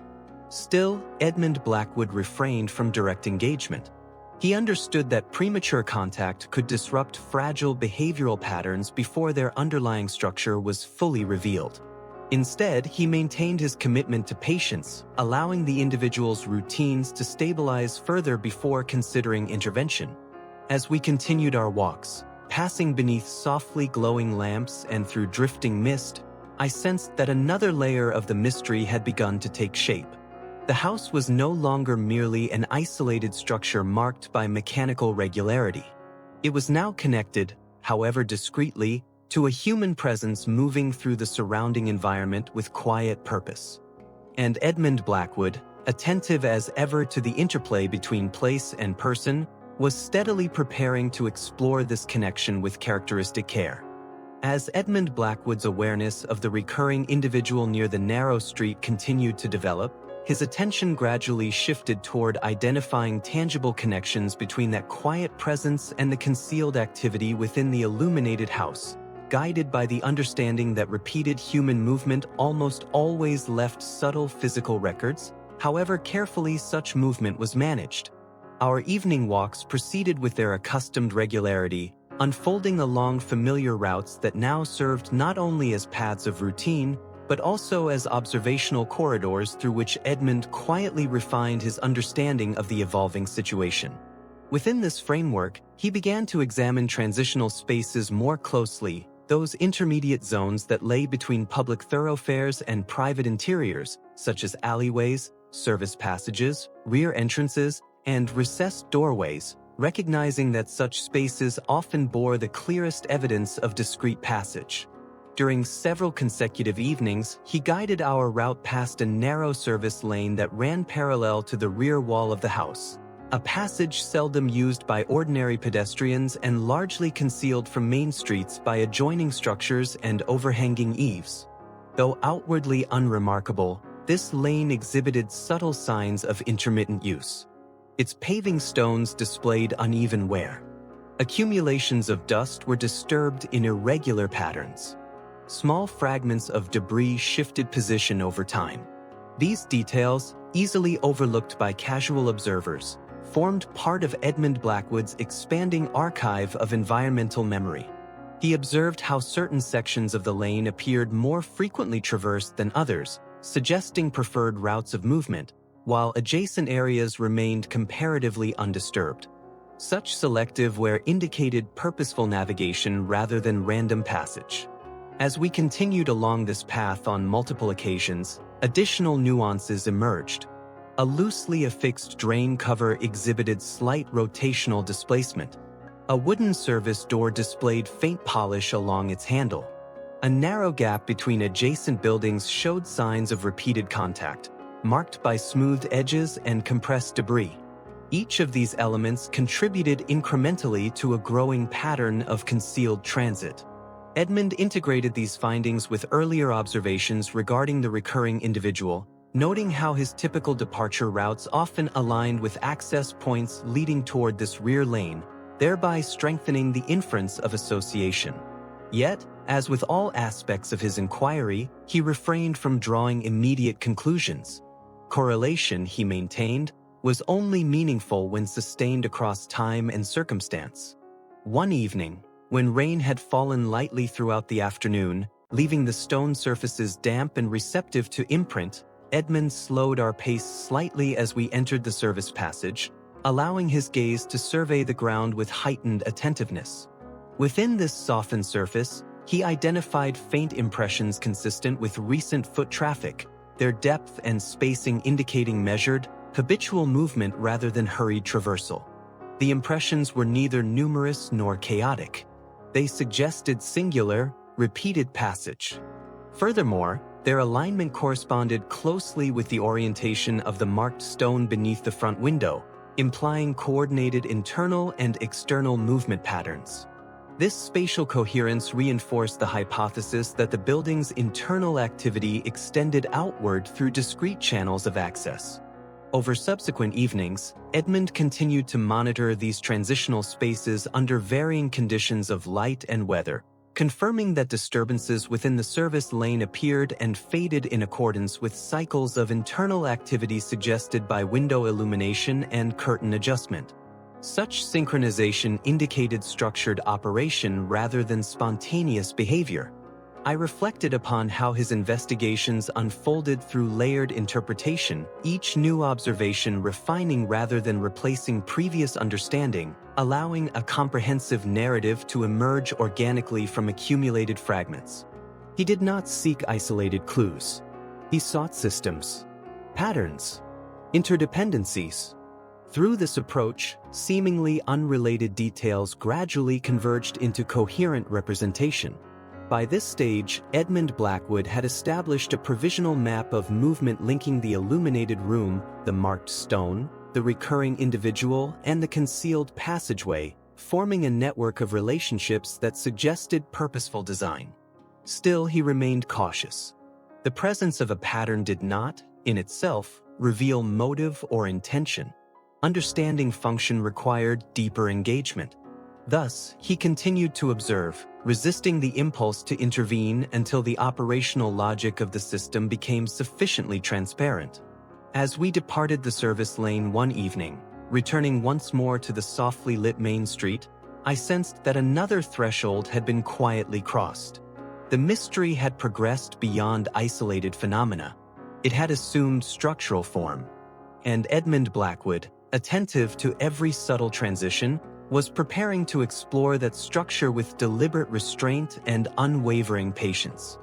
Still, Edmund Blackwood refrained from direct engagement. He understood that premature contact could disrupt fragile behavioral patterns before their underlying structure was fully revealed. Instead, he maintained his commitment to patience, allowing the individual's routines to stabilize further before considering intervention. As we continued our walks, passing beneath softly glowing lamps and through drifting mist, I sensed that another layer of the mystery had begun to take shape. The house was no longer merely an isolated structure marked by mechanical regularity. It was now connected, however discreetly, to a human presence moving through the surrounding environment with quiet purpose. And Edmund Blackwood, attentive as ever to the interplay between place and person, was steadily preparing to explore this connection with characteristic care. As Edmund Blackwood's awareness of the recurring individual near the narrow street continued to develop, his attention gradually shifted toward identifying tangible connections between that quiet presence and the concealed activity within the illuminated house, guided by the understanding that repeated human movement almost always left subtle physical records, however carefully such movement was managed. Our evening walks proceeded with their accustomed regularity, unfolding along familiar routes that now served not only as paths of routine, but also as observational corridors through which Edmund quietly refined his understanding of the evolving situation. Within this framework, he began to examine transitional spaces more closely, those intermediate zones that lay between public thoroughfares and private interiors, such as alleyways, service passages, rear entrances, and recessed doorways, recognizing that such spaces often bore the clearest evidence of discrete passage. During several consecutive evenings, he guided our route past a narrow service lane that ran parallel to the rear wall of the house, a passage seldom used by ordinary pedestrians and largely concealed from main streets by adjoining structures and overhanging eaves. Though outwardly unremarkable, this lane exhibited subtle signs of intermittent use. Its paving stones displayed uneven wear. Accumulations of dust were disturbed in irregular patterns. Small fragments of debris shifted position over time. These details, easily overlooked by casual observers, formed part of Edmund Blackwood's expanding archive of environmental memory. He observed how certain sections of the lane appeared more frequently traversed than others, suggesting preferred routes of movement, while adjacent areas remained comparatively undisturbed. Such selective wear indicated purposeful navigation rather than random passage. As we continued along this path on multiple occasions, additional nuances emerged. A loosely affixed drain cover exhibited slight rotational displacement. A wooden service door displayed faint polish along its handle. A narrow gap between adjacent buildings showed signs of repeated contact, marked by smoothed edges and compressed debris. Each of these elements contributed incrementally to a growing pattern of concealed transit. Edmund integrated these findings with earlier observations regarding the recurring individual, noting how his typical departure routes often aligned with access points leading toward this rear lane, thereby strengthening the inference of association. Yet, as with all aspects of his inquiry, he refrained from drawing immediate conclusions. Correlation, he maintained, was only meaningful when sustained across time and circumstance. One evening, when rain had fallen lightly throughout the afternoon, leaving the stone surfaces damp and receptive to imprint, Edmund slowed our pace slightly as we entered the service passage, allowing his gaze to survey the ground with heightened attentiveness. Within this softened surface, he identified faint impressions consistent with recent foot traffic, their depth and spacing indicating measured, habitual movement rather than hurried traversal. The impressions were neither numerous nor chaotic. They suggested singular, repeated passage. Furthermore, their alignment corresponded closely with the orientation of the marked stone beneath the front window, implying coordinated internal and external movement patterns. This spatial coherence reinforced the hypothesis that the building's internal activity extended outward through discrete channels of access. Over subsequent evenings, Edmund continued to monitor these transitional spaces under varying conditions of light and weather, confirming that disturbances within the service lane appeared and faded in accordance with cycles of internal activity suggested by window illumination and curtain adjustment. Such synchronization indicated structured operation rather than spontaneous behavior. I reflected upon how his investigations unfolded through layered interpretation, each new observation refining rather than replacing previous understanding, allowing a comprehensive narrative to emerge organically from accumulated fragments. He did not seek isolated clues. He sought systems, patterns, interdependencies. Through this approach, seemingly unrelated details gradually converged into coherent representation. By this stage, Edmund Blackwood had established a provisional map of movement linking the illuminated room, the marked stone, the recurring individual, and the concealed passageway, forming a network of relationships that suggested purposeful design. Still, he remained cautious. The presence of a pattern did not, in itself, reveal motive or intention. Understanding function required deeper engagement. Thus, he continued to observe, resisting the impulse to intervene until the operational logic of the system became sufficiently transparent. As we departed the service lane one evening, returning once more to the softly lit main street, I sensed that another threshold had been quietly crossed. The mystery had progressed beyond isolated phenomena. It had assumed structural form. And Edmund Blackwood, attentive to every subtle transition, was preparing to explore that structure with deliberate restraint and unwavering patience.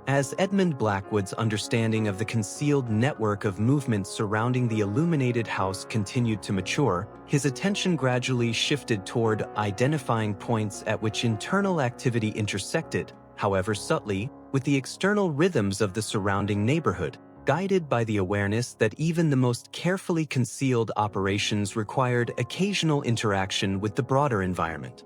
As Edmund Blackwood's understanding of the concealed network of movement surrounding the illuminated house continued to mature, his attention gradually shifted toward identifying points at which internal activity intersected, however subtly, with the external rhythms of the surrounding neighborhood, guided by the awareness that even the most carefully concealed operations required occasional interaction with the broader environment.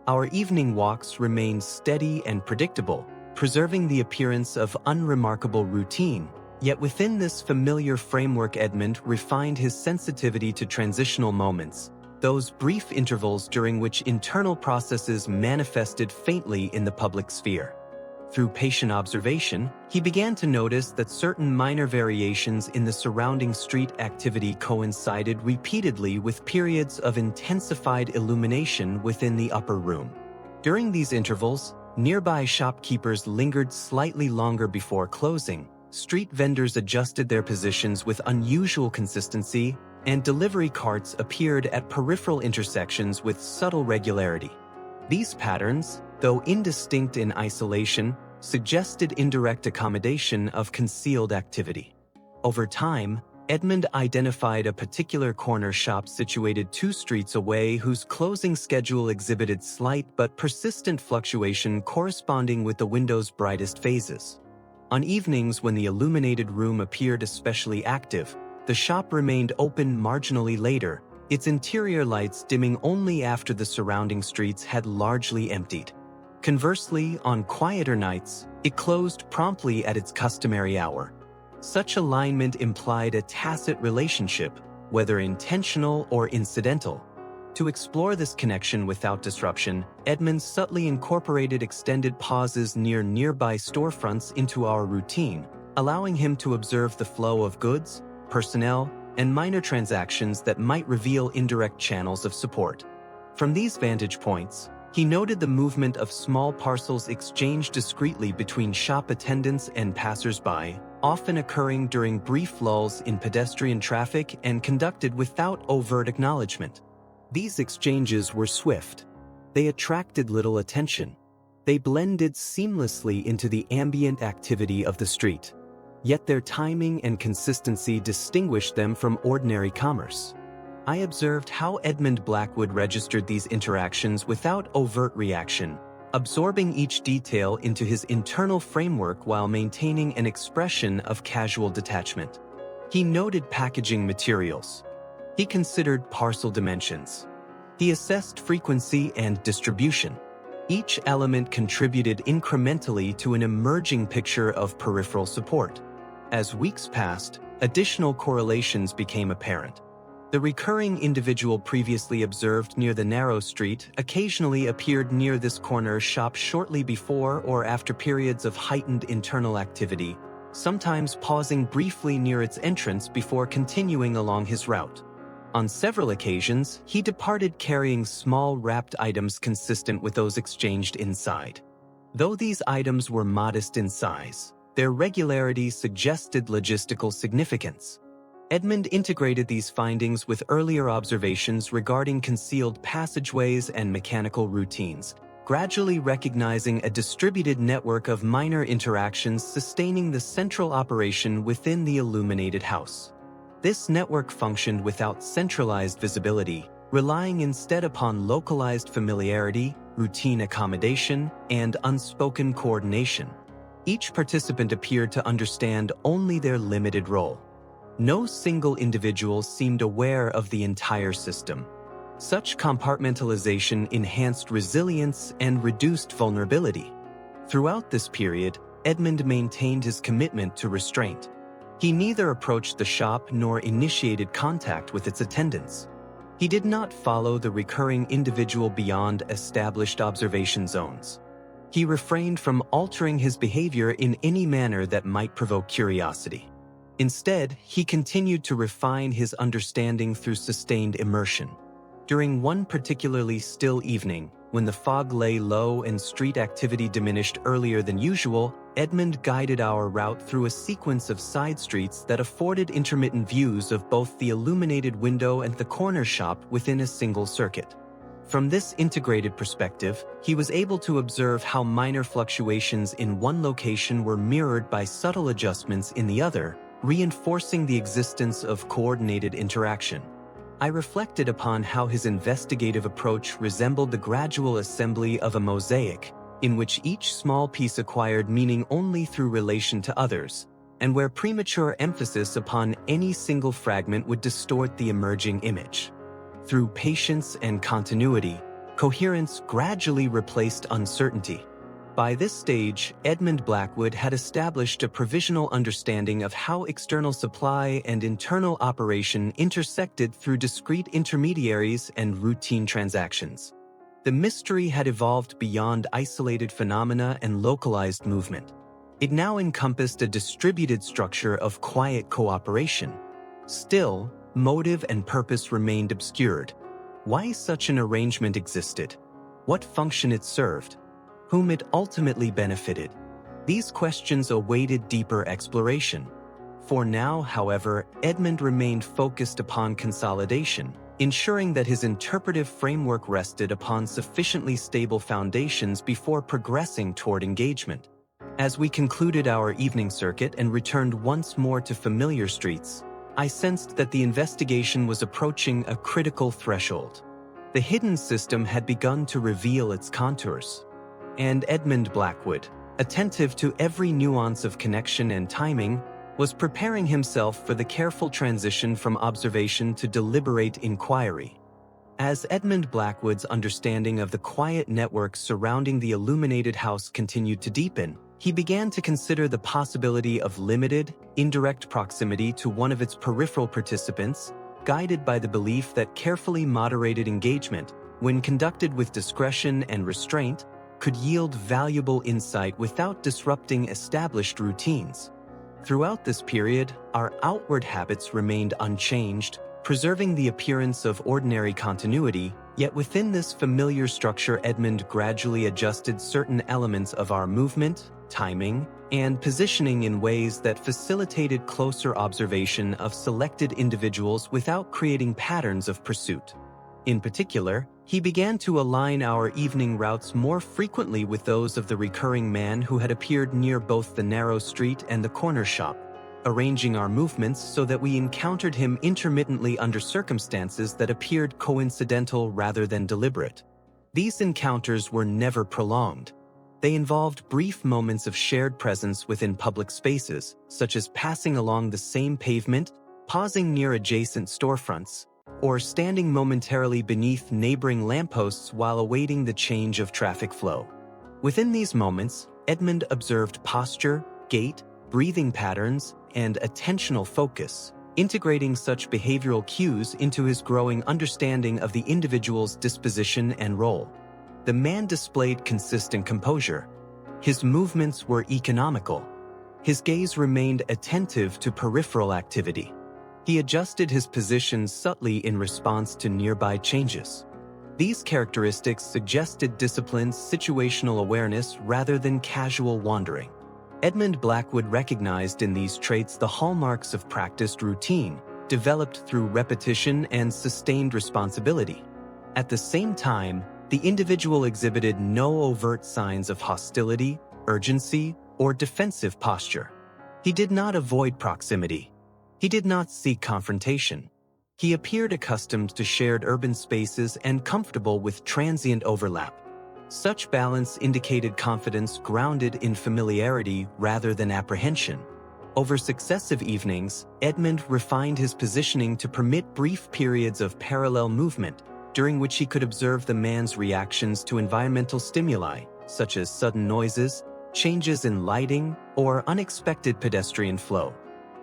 Our evening walks remained steady and predictable, preserving the appearance of unremarkable routine. Yet within this familiar framework, Edmund refined his sensitivity to transitional moments, those brief intervals during which internal processes manifested faintly in the public sphere. Through patient observation, he began to notice that certain minor variations in the surrounding street activity coincided repeatedly with periods of intensified illumination within the upper room. During these intervals, nearby shopkeepers lingered slightly longer before closing, street vendors adjusted their positions with unusual consistency, and delivery carts appeared at peripheral intersections with subtle regularity. These patterns, though indistinct in isolation, suggested indirect accommodation of concealed activity. Over time, Edmund identified a particular corner shop situated 2 streets away whose closing schedule exhibited slight but persistent fluctuation corresponding with the window's brightest phases. On evenings when the illuminated room appeared especially active, the shop remained open marginally later, its interior lights dimming only after the surrounding streets had largely emptied. Conversely, on quieter nights, it closed promptly at its customary hour. Such alignment implied a tacit relationship, whether intentional or incidental. To explore this connection without disruption, Edmund subtly incorporated extended pauses near nearby storefronts into our routine, allowing him to observe the flow of goods, personnel, and minor transactions that might reveal indirect channels of support. From these vantage points, he noted the movement of small parcels exchanged discreetly between shop attendants and passers-by, often occurring during brief lulls in pedestrian traffic and conducted without overt acknowledgement. These exchanges were swift. They attracted little attention. They blended seamlessly into the ambient activity of the street. Yet their timing and consistency distinguished them from ordinary commerce. I observed how Edmund Blackwood registered these interactions without overt reaction, absorbing each detail into his internal framework while maintaining an expression of casual detachment. He noted packaging materials. He considered parcel dimensions. He assessed frequency and distribution. Each element contributed incrementally to an emerging picture of peripheral support. As weeks passed, additional correlations became apparent. The recurring individual previously observed near the narrow street occasionally appeared near this corner shop shortly before or after periods of heightened internal activity, sometimes pausing briefly near its entrance before continuing along his route. On several occasions, he departed carrying small wrapped items consistent with those exchanged inside. Though these items were modest in size, their regularity suggested logistical significance. Edmund integrated these findings with earlier observations regarding concealed passageways and mechanical routines, gradually recognizing a distributed network of minor interactions sustaining the central operation within the illuminated house. This network functioned without centralized visibility, relying instead upon localized familiarity, routine accommodation, and unspoken coordination. Each participant appeared to understand only their limited role. No single individual seemed aware of the entire system. Such compartmentalization enhanced resilience and reduced vulnerability. Throughout this period, Edmund maintained his commitment to restraint. He neither approached the shop nor initiated contact with its attendants. He did not follow the recurring individual beyond established observation zones. He refrained from altering his behavior in any manner that might provoke curiosity. Instead, he continued to refine his understanding through sustained immersion. During one particularly still evening, when the fog lay low and street activity diminished earlier than usual, Edmund guided our route through a sequence of side streets that afforded intermittent views of both the illuminated window and the corner shop within a single circuit. From this integrated perspective, he was able to observe how minor fluctuations in one location were mirrored by subtle adjustments in the other, reinforcing the existence of coordinated interaction. I reflected upon how his investigative approach resembled the gradual assembly of a mosaic, in which each small piece acquired meaning only through relation to others, and where premature emphasis upon any single fragment would distort the emerging image. Through patience and continuity, coherence gradually replaced uncertainty. By this stage, Edmund Blackwood had established a provisional understanding of how external supply and internal operation intersected through discrete intermediaries and routine transactions. The mystery had evolved beyond isolated phenomena and localized movement. It now encompassed a distributed structure of quiet cooperation. Still, motive and purpose remained obscured. Why such an arrangement existed? What function it served? Whom it ultimately benefited? These questions awaited deeper exploration. For now, however, Edmund remained focused upon consolidation, ensuring that his interpretive framework rested upon sufficiently stable foundations before progressing toward engagement. As we concluded our evening circuit and returned once more to familiar streets, I sensed that the investigation was approaching a critical threshold. The hidden system had begun to reveal its contours. And Edmund Blackwood, attentive to every nuance of connection and timing, was preparing himself for the careful transition from observation to deliberate inquiry. As Edmund Blackwood's understanding of the quiet network surrounding the illuminated house continued to deepen, he began to consider the possibility of limited, indirect proximity to one of its peripheral participants, guided by the belief that carefully moderated engagement, when conducted with discretion and restraint, could yield valuable insight without disrupting established routines. Throughout this period, our outward habits remained unchanged, preserving the appearance of ordinary continuity, yet within this familiar structure Edmund gradually adjusted certain elements of our movement, timing, and positioning in ways that facilitated closer observation of selected individuals without creating patterns of pursuit. In particular, he began to align our evening routes more frequently with those of the recurring man who had appeared near both the narrow street and the corner shop, arranging our movements so that we encountered him intermittently under circumstances that appeared coincidental rather than deliberate. These encounters were never prolonged. They involved brief moments of shared presence within public spaces, such as passing along the same pavement, pausing near adjacent storefronts, or standing momentarily beneath neighboring lampposts while awaiting the change of traffic flow. Within these moments, Edmund observed posture, gait, breathing patterns, and attentional focus, integrating such behavioral cues into his growing understanding of the individual's disposition and role. The man displayed consistent composure. His movements were economical. His gaze remained attentive to peripheral activity. He adjusted his position subtly in response to nearby changes. These characteristics suggested disciplined situational awareness rather than casual wandering. Edmund Blackwood recognized in these traits the hallmarks of practiced routine, developed through repetition and sustained responsibility. At the same time, the individual exhibited no overt signs of hostility, urgency, or defensive posture. He did not avoid proximity. He did not seek confrontation. He appeared accustomed to shared urban spaces and comfortable with transient overlap. Such balance indicated confidence grounded in familiarity rather than apprehension. Over successive evenings, Edmund refined his positioning to permit brief periods of parallel movement, during which he could observe the man's reactions to environmental stimuli, such as sudden noises, changes in lighting, or unexpected pedestrian flow.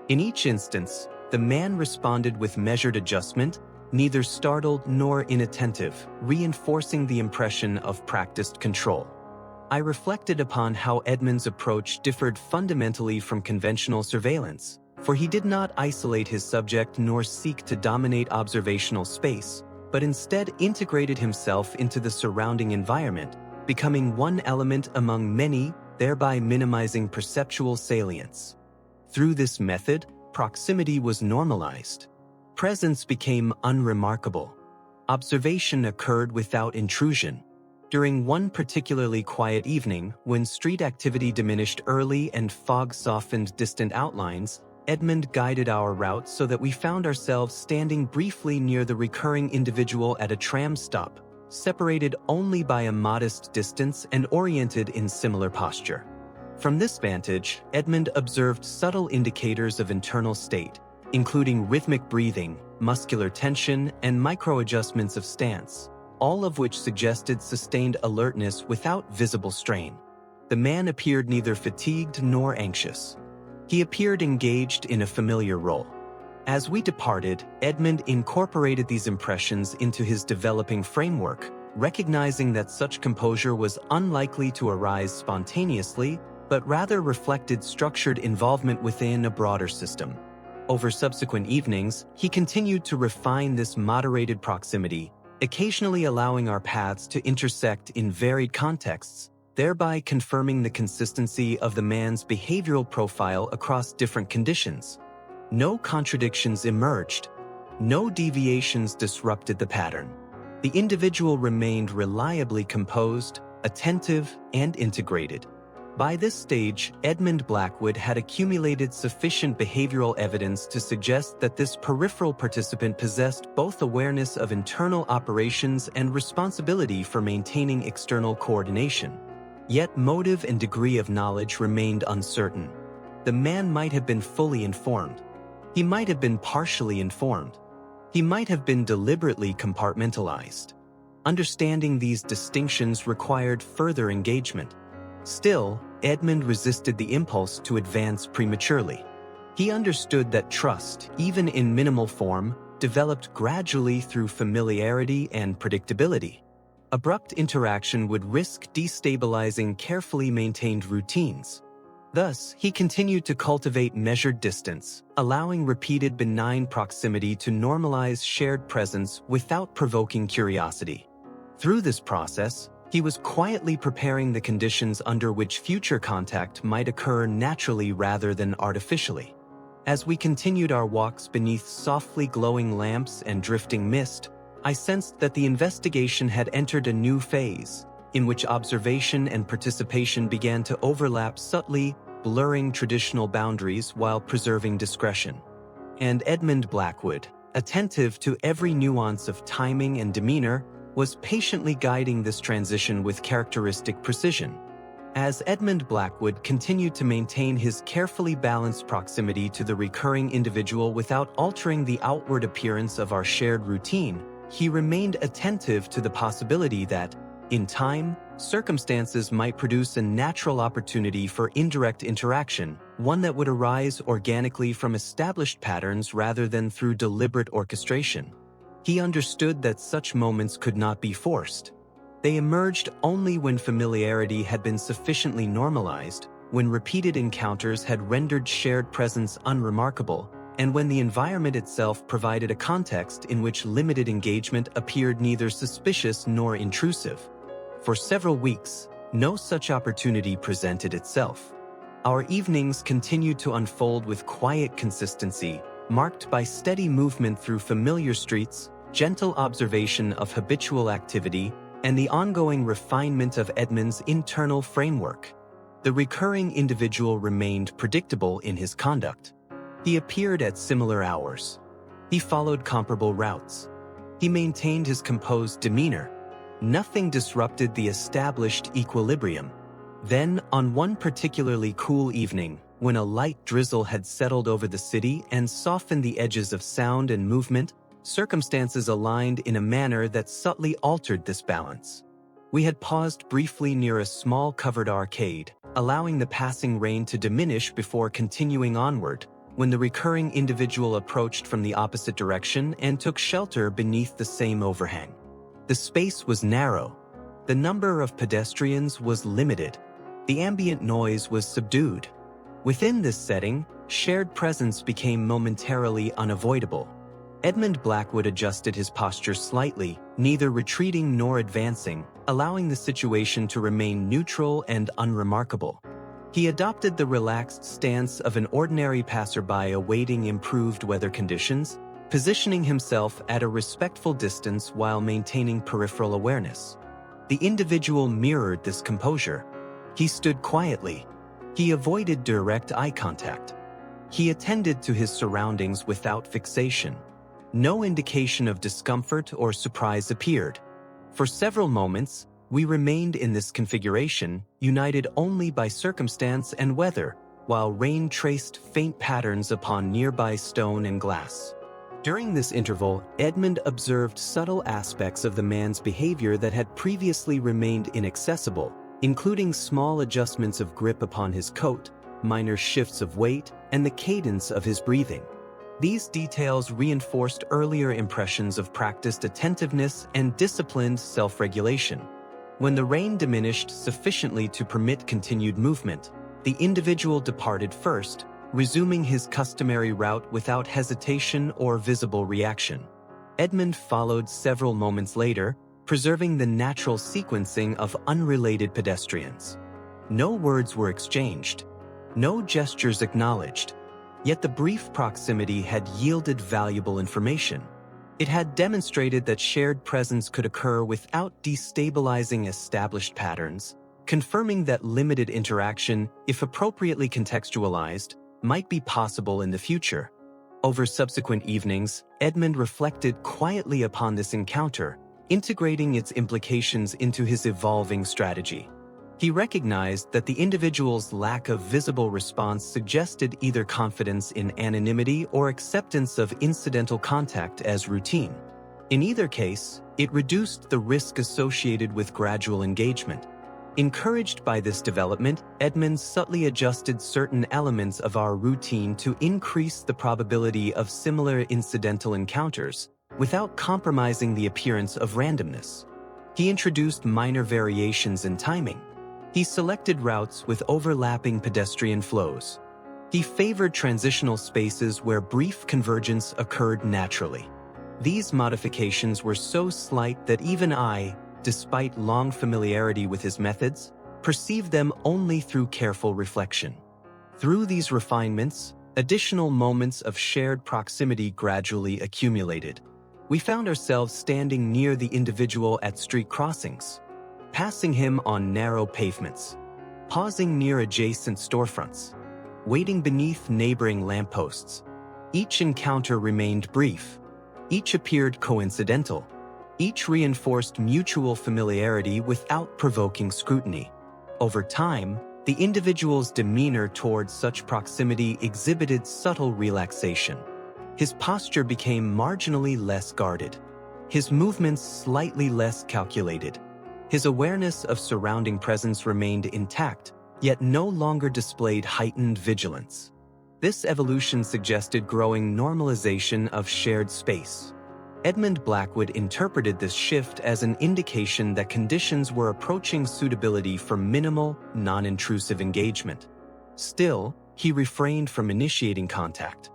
In each instance, the man responded with measured adjustment, neither startled nor inattentive, reinforcing the impression of practiced control. I reflected upon how Edmund's approach differed fundamentally from conventional surveillance, for he did not isolate his subject nor seek to dominate observational space, but instead integrated himself into the surrounding environment, becoming one element among many, thereby minimizing perceptual salience. Through this method, proximity was normalized. Presence became unremarkable. Observation occurred without intrusion. During one particularly quiet evening, when street activity diminished early and fog softened distant outlines, Edmund guided our route so that we found ourselves standing briefly near the recurring individual at a tram stop, separated only by a modest distance and oriented in similar posture. From this vantage, Edmund observed subtle indicators of internal state, including rhythmic breathing, muscular tension, and micro-adjustments of stance, all of which suggested sustained alertness without visible strain. The man appeared neither fatigued nor anxious. He appeared engaged in a familiar role. As we departed, Edmund incorporated these impressions into his developing framework, recognizing that such composure was unlikely to arise spontaneously, but rather reflected structured involvement within a broader system. Over subsequent evenings, he continued to refine this moderated proximity, occasionally allowing our paths to intersect in varied contexts, thereby confirming the consistency of the man's behavioral profile across different conditions. No contradictions emerged. No deviations disrupted the pattern. The individual remained reliably composed, attentive, and integrated. By this stage, Edmund Blackwood had accumulated sufficient behavioral evidence to suggest that this peripheral participant possessed both awareness of internal operations and responsibility for maintaining external coordination. Yet motive and degree of knowledge remained uncertain. The man might have been fully informed. He might have been partially informed. He might have been deliberately compartmentalized. Understanding these distinctions required further engagement. Still, Edmund resisted the impulse to advance prematurely. He understood that trust, even in minimal form, developed gradually through familiarity and predictability. Abrupt interaction would risk destabilizing carefully maintained routines. Thus, he continued to cultivate measured distance, allowing repeated benign proximity to normalize shared presence without provoking curiosity. Through this process, he was quietly preparing the conditions under which future contact might occur naturally rather than artificially. As we continued our walks beneath softly glowing lamps and drifting mist, I sensed that the investigation had entered a new phase, in which observation and participation began to overlap subtly, blurring traditional boundaries while preserving discretion. And Edmund Blackwood, attentive to every nuance of timing and demeanor, was patiently guiding this transition with characteristic precision. As Edmund Blackwood continued to maintain his carefully balanced proximity to the recurring individual without altering the outward appearance of our shared routine, he remained attentive to the possibility that, in time, circumstances might produce a natural opportunity for indirect interaction, one that would arise organically from established patterns rather than through deliberate orchestration. He understood that such moments could not be forced. They emerged only when familiarity had been sufficiently normalized, when repeated encounters had rendered shared presence unremarkable, and when the environment itself provided a context in which limited engagement appeared neither suspicious nor intrusive. For several weeks, no such opportunity presented itself. Our evenings continued to unfold with quiet consistency, marked by steady movement through familiar streets, gentle observation of habitual activity, and the ongoing refinement of Edmund's internal framework. The recurring individual remained predictable in his conduct. He appeared at similar hours. He followed comparable routes. He maintained his composed demeanor. Nothing disrupted the established equilibrium. Then, on one particularly cool evening, when a light drizzle had settled over the city and softened the edges of sound and movement, circumstances aligned in a manner that subtly altered this balance. We had paused briefly near a small covered arcade, allowing the passing rain to diminish before continuing onward, when the recurring individual approached from the opposite direction and took shelter beneath the same overhang. The space was narrow. The number of pedestrians was limited. The ambient noise was subdued. Within this setting, shared presence became momentarily unavoidable. Edmund Blackwood adjusted his posture slightly, neither retreating nor advancing, allowing the situation to remain neutral and unremarkable. He adopted the relaxed stance of an ordinary passerby awaiting improved weather conditions, positioning himself at a respectful distance while maintaining peripheral awareness. The individual mirrored this composure. He stood quietly. He avoided direct eye contact. He attended to his surroundings without fixation. No indication of discomfort or surprise appeared. For several moments, we remained in this configuration, united only by circumstance and weather, while rain traced faint patterns upon nearby stone and glass. During this interval, Edmund observed subtle aspects of the man's behavior that had previously remained inaccessible, including small adjustments of grip upon his coat, minor shifts of weight, and the cadence of his breathing. These details reinforced earlier impressions of practiced attentiveness and disciplined self-regulation. When the rain diminished sufficiently to permit continued movement, the individual departed first, resuming his customary route without hesitation or visible reaction. Edmund followed several moments later, preserving the natural sequencing of unrelated pedestrians. No words were exchanged, no gestures acknowledged, yet the brief proximity had yielded valuable information. It had demonstrated that shared presence could occur without destabilizing established patterns, confirming that limited interaction, if appropriately contextualized, might be possible in the future. Over subsequent evenings, Edmund reflected quietly upon this encounter, integrating its implications into his evolving strategy. He recognized that the individual's lack of visible response suggested either confidence in anonymity or acceptance of incidental contact as routine. In either case, it reduced the risk associated with gradual engagement. Encouraged by this development, Edmund subtly adjusted certain elements of our routine to increase the probability of similar incidental encounters, without compromising the appearance of randomness. He introduced minor variations in timing. He selected routes with overlapping pedestrian flows. He favored transitional spaces where brief convergence occurred naturally. These modifications were so slight that even I, despite long familiarity with his methods, perceived them only through careful reflection. Through these refinements, additional moments of shared proximity gradually accumulated. We found ourselves standing near the individual at street crossings, passing him on narrow pavements, pausing near adjacent storefronts, waiting beneath neighboring lampposts. Each encounter remained brief. Each appeared coincidental. Each reinforced mutual familiarity without provoking scrutiny. Over time, the individual's demeanor towards such proximity exhibited subtle relaxation. His posture became marginally less guarded. His movements slightly less calculated. His awareness of surrounding presence remained intact, yet no longer displayed heightened vigilance. This evolution suggested growing normalization of shared space. Edmund Blackwood interpreted this shift as an indication that conditions were approaching suitability for minimal, non-intrusive engagement. Still, he refrained from initiating contact.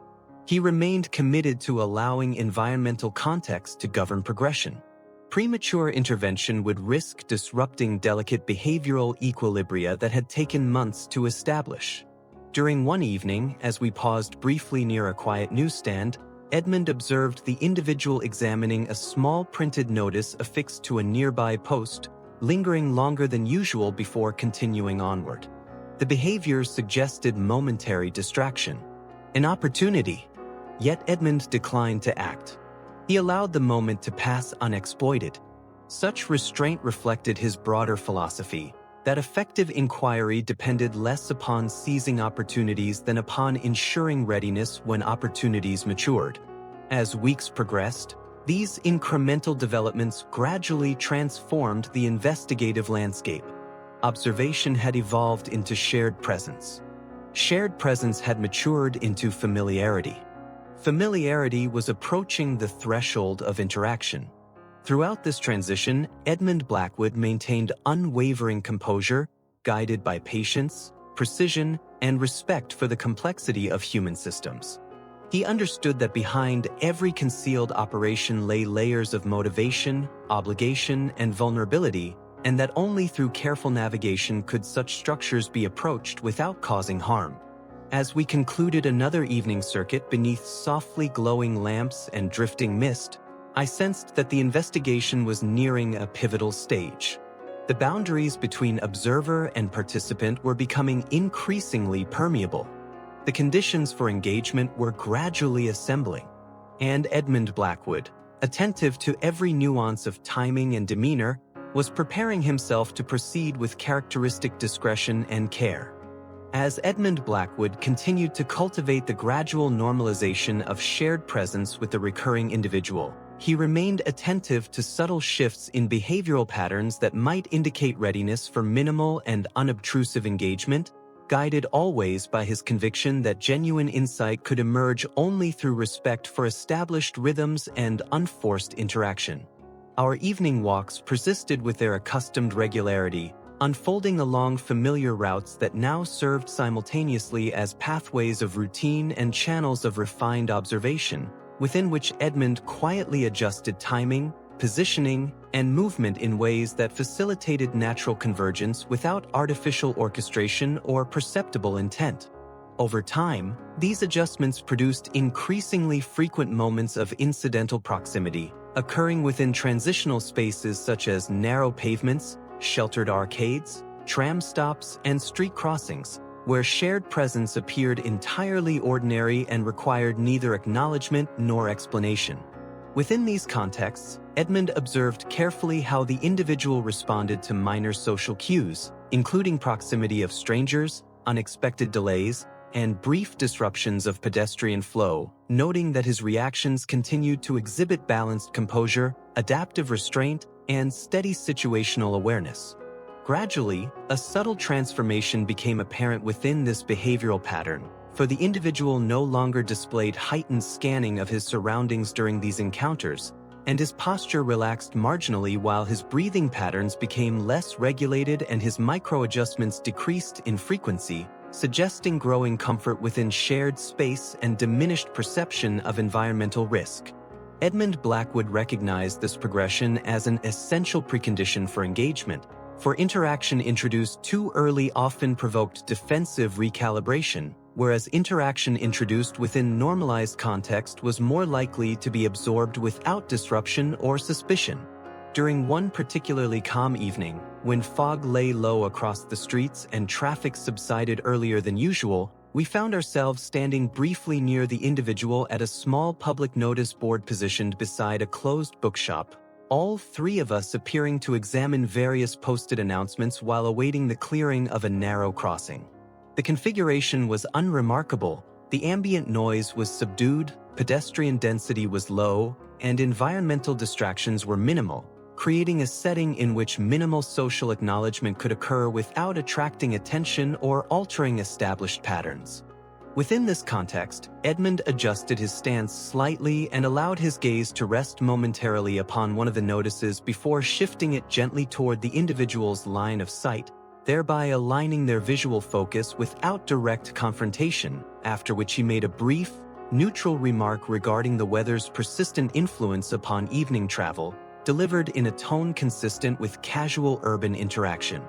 He remained committed to allowing environmental context to govern progression. Premature intervention would risk disrupting delicate behavioral equilibria that had taken months to establish. During one evening, as we paused briefly near a quiet newsstand, Edmund observed the individual examining a small printed notice affixed to a nearby post, lingering longer than usual before continuing onward. The behavior suggested momentary distraction, an opportunity, yet Edmund declined to act. He allowed the moment to pass unexploited. Such restraint reflected his broader philosophy, that effective inquiry depended less upon seizing opportunities than upon ensuring readiness when opportunities matured. As weeks progressed, these incremental developments gradually transformed the investigative landscape. Observation had evolved into shared presence. Shared presence had matured into familiarity. Familiarity was approaching the threshold of interaction. Throughout this transition, Edmund Blackwood maintained unwavering composure, guided by patience, precision, and respect for the complexity of human systems. He understood that behind every concealed operation lay layers of motivation, obligation, and vulnerability, and that only through careful navigation could such structures be approached without causing harm. As we concluded another evening circuit beneath softly glowing lamps and drifting mist, I sensed that the investigation was nearing a pivotal stage. The boundaries between observer and participant were becoming increasingly permeable. The conditions for engagement were gradually assembling, and Edmund Blackwood, attentive to every nuance of timing and demeanor, was preparing himself to proceed with characteristic discretion and care. As Edmund Blackwood continued to cultivate the gradual normalization of shared presence with the recurring individual, he remained attentive to subtle shifts in behavioral patterns that might indicate readiness for minimal and unobtrusive engagement, guided always by his conviction that genuine insight could emerge only through respect for established rhythms and unforced interaction. Our evening walks persisted with their accustomed regularity, unfolding along familiar routes that now served simultaneously as pathways of routine and channels of refined observation, within which Edmund quietly adjusted timing, positioning, and movement in ways that facilitated natural convergence without artificial orchestration or perceptible intent. Over time, these adjustments produced increasingly frequent moments of incidental proximity, occurring within transitional spaces such as narrow pavements, sheltered arcades, tram stops, and street crossings, where shared presence appeared entirely ordinary and required neither acknowledgement nor explanation. Within these contexts, Edmund observed carefully how the individual responded to minor social cues, including proximity of strangers, unexpected delays, and brief disruptions of pedestrian flow, noting that his reactions continued to exhibit balanced composure, adaptive restraint, and steady situational awareness. Gradually, a subtle transformation became apparent within this behavioral pattern, for the individual no longer displayed heightened scanning of his surroundings during these encounters, and his posture relaxed marginally while his breathing patterns became less regulated and his micro-adjustments decreased in frequency, suggesting growing comfort within shared space and diminished perception of environmental risk. Edmund Blackwood recognized this progression as an essential precondition for engagement, for interaction introduced too early often provoked defensive recalibration, whereas interaction introduced within normalized context was more likely to be absorbed without disruption or suspicion. During one particularly calm evening, when fog lay low across the streets and traffic subsided earlier than usual, we found ourselves standing briefly near the individual at a small public notice board positioned beside a closed bookshop, all three of us appearing to examine various posted announcements while awaiting the clearing of a narrow crossing. The configuration was unremarkable, the ambient noise was subdued, pedestrian density was low, and environmental distractions were minimal, creating a setting in which minimal social acknowledgement could occur without attracting attention or altering established patterns. Within this context, Edmund adjusted his stance slightly and allowed his gaze to rest momentarily upon one of the notices before shifting it gently toward the individual's line of sight, thereby aligning their visual focus without direct confrontation, after which he made a brief, neutral remark regarding the weather's persistent influence upon evening travel, delivered in a tone consistent with casual urban interaction.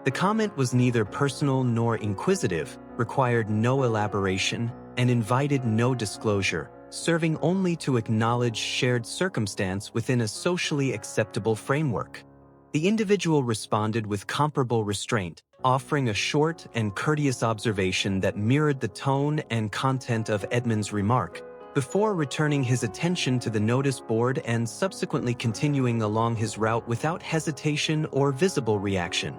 The comment was neither personal nor inquisitive, required no elaboration, and invited no disclosure, serving only to acknowledge shared circumstance within a socially acceptable framework. The individual responded with comparable restraint, offering a short and courteous observation that mirrored the tone and content of Edmund's remark, before returning his attention to the notice board and subsequently continuing along his route without hesitation or visible reaction.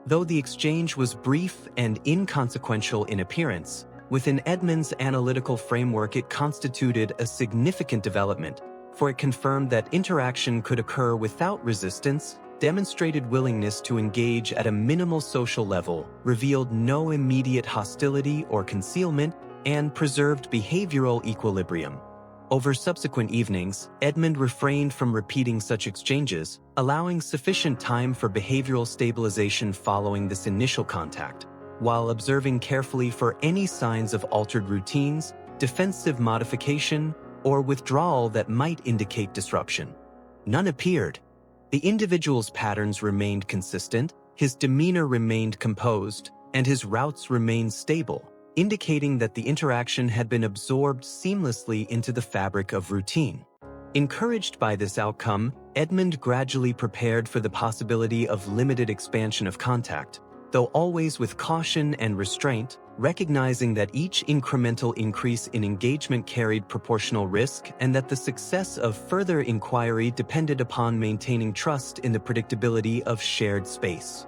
Though the exchange was brief and inconsequential in appearance, within Edmund's analytical framework it constituted a significant development, for it confirmed that interaction could occur without resistance, demonstrated willingness to engage at a minimal social level, revealed no immediate hostility or concealment, and preserved behavioral equilibrium. Over subsequent evenings, Edmund refrained from repeating such exchanges, allowing sufficient time for behavioral stabilization following this initial contact, while observing carefully for any signs of altered routines, defensive modification, or withdrawal that might indicate disruption. None appeared. The individual's patterns remained consistent, his demeanor remained composed, and his routes remained stable, indicating that the interaction had been absorbed seamlessly into the fabric of routine. Encouraged by this outcome, Edmund gradually prepared for the possibility of limited expansion of contact, though always with caution and restraint, recognizing that each incremental increase in engagement carried proportional risk and that the success of further inquiry depended upon maintaining trust in the predictability of shared space.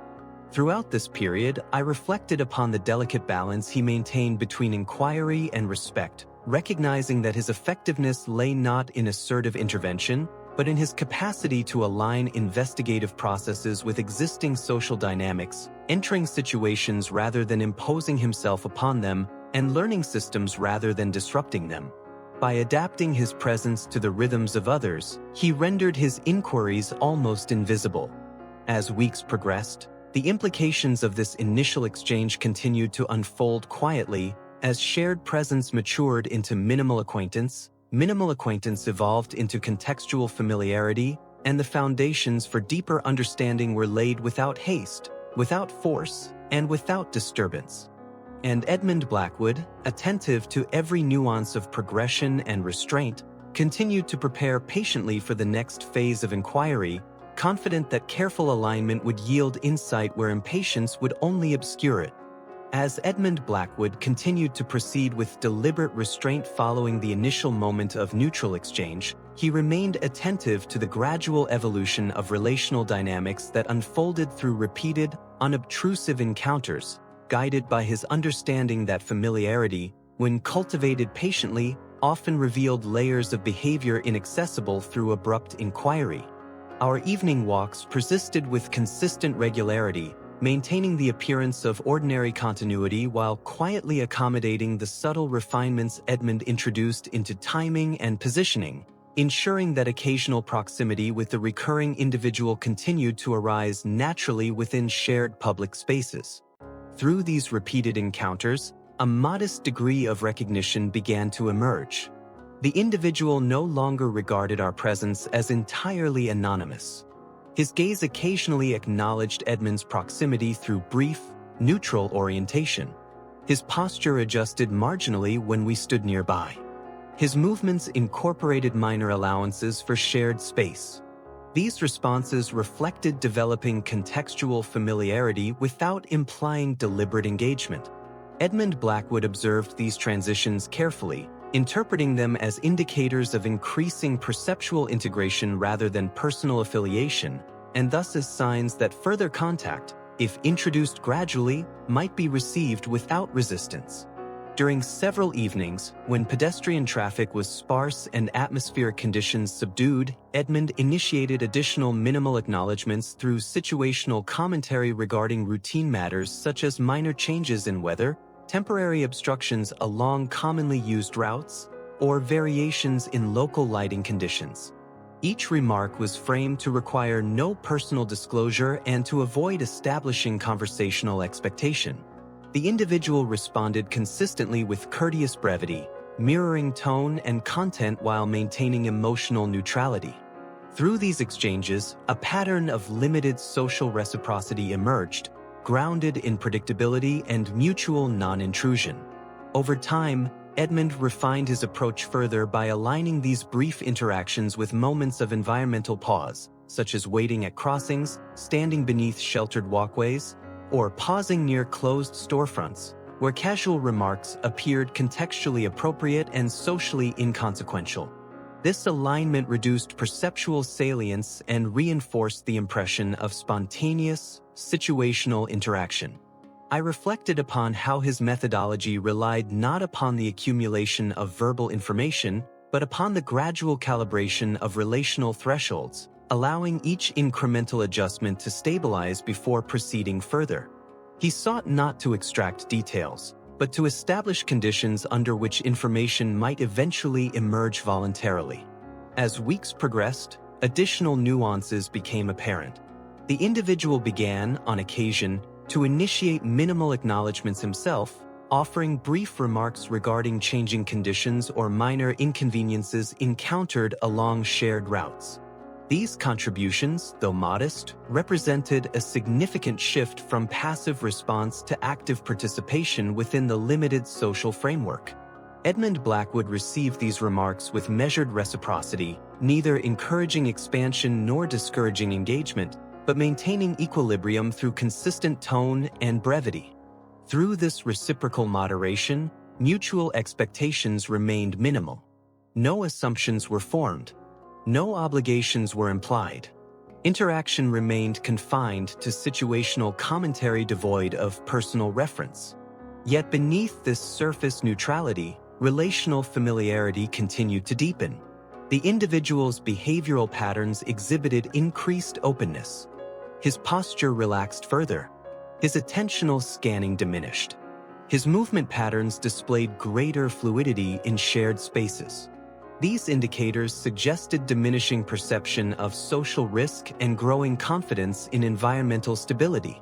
Throughout this period, I reflected upon the delicate balance he maintained between inquiry and respect, recognizing that his effectiveness lay not in assertive intervention, but in his capacity to align investigative processes with existing social dynamics, entering situations rather than imposing himself upon them, and learning systems rather than disrupting them. By adapting his presence to the rhythms of others, he rendered his inquiries almost invisible. As weeks progressed, the implications of this initial exchange continued to unfold quietly as shared presence matured into minimal acquaintance evolved into contextual familiarity, and the foundations for deeper understanding were laid without haste, without force, and without disturbance. And Edmund Blackwood, attentive to every nuance of progression and restraint, continued to prepare patiently for the next phase of inquiry, confident that careful alignment would yield insight where impatience would only obscure it. As Edmund Blackwood continued to proceed with deliberate restraint following the initial moment of neutral exchange, he remained attentive to the gradual evolution of relational dynamics that unfolded through repeated, unobtrusive encounters, guided by his understanding that familiarity, when cultivated patiently, often revealed layers of behavior inaccessible through abrupt inquiry. Our evening walks persisted with consistent regularity, maintaining the appearance of ordinary continuity while quietly accommodating the subtle refinements Edmund introduced into timing and positioning, ensuring that occasional proximity with the recurring individual continued to arise naturally within shared public spaces. Through these repeated encounters, a modest degree of recognition began to emerge. The individual no longer regarded our presence as entirely anonymous. His gaze occasionally acknowledged Edmund's proximity through brief, neutral orientation. His posture adjusted marginally when we stood nearby. His movements incorporated minor allowances for shared space. These responses reflected developing contextual familiarity without implying deliberate engagement. Edmund Blackwood observed these transitions carefully, interpreting them as indicators of increasing perceptual integration rather than personal affiliation, and thus as signs that further contact, if introduced gradually, might be received without resistance. During several evenings, when pedestrian traffic was sparse and atmospheric conditions subdued, Edmund initiated additional minimal acknowledgments through situational commentary regarding routine matters such as minor changes in weather, temporary obstructions along commonly used routes, or variations in local lighting conditions. Each remark was framed to require no personal disclosure and to avoid establishing conversational expectation. The individual responded consistently with courteous brevity, mirroring tone and content while maintaining emotional neutrality. Through these exchanges, a pattern of limited social reciprocity emerged, grounded in predictability and mutual non-intrusion. Over time, Edmund refined his approach further by aligning these brief interactions with moments of environmental pause, such as waiting at crossings, standing beneath sheltered walkways, or pausing near closed storefronts, where casual remarks appeared contextually appropriate and socially inconsequential. This alignment reduced perceptual salience and reinforced the impression of spontaneous, situational interaction. I reflected upon how his methodology relied not upon the accumulation of verbal information, but upon the gradual calibration of relational thresholds, allowing each incremental adjustment to stabilize before proceeding further. He sought not to extract details, but to establish conditions under which information might eventually emerge voluntarily. As weeks progressed, additional nuances became apparent. The individual began, on occasion, to initiate minimal acknowledgments himself, offering brief remarks regarding changing conditions or minor inconveniences encountered along shared routes. These contributions, though modest, represented a significant shift from passive response to active participation within the limited social framework. Edmund Blackwood received these remarks with measured reciprocity, neither encouraging expansion nor discouraging engagement, but maintaining equilibrium through consistent tone and brevity. Through this reciprocal moderation, mutual expectations remained minimal. No assumptions were formed. No obligations were implied. Interaction remained confined to situational commentary devoid of personal reference. Yet beneath this surface neutrality, relational familiarity continued to deepen. The individual's behavioral patterns exhibited increased openness. His posture relaxed further. His attentional scanning diminished. His movement patterns displayed greater fluidity in shared spaces. These indicators suggested diminishing perception of social risk and growing confidence in environmental stability.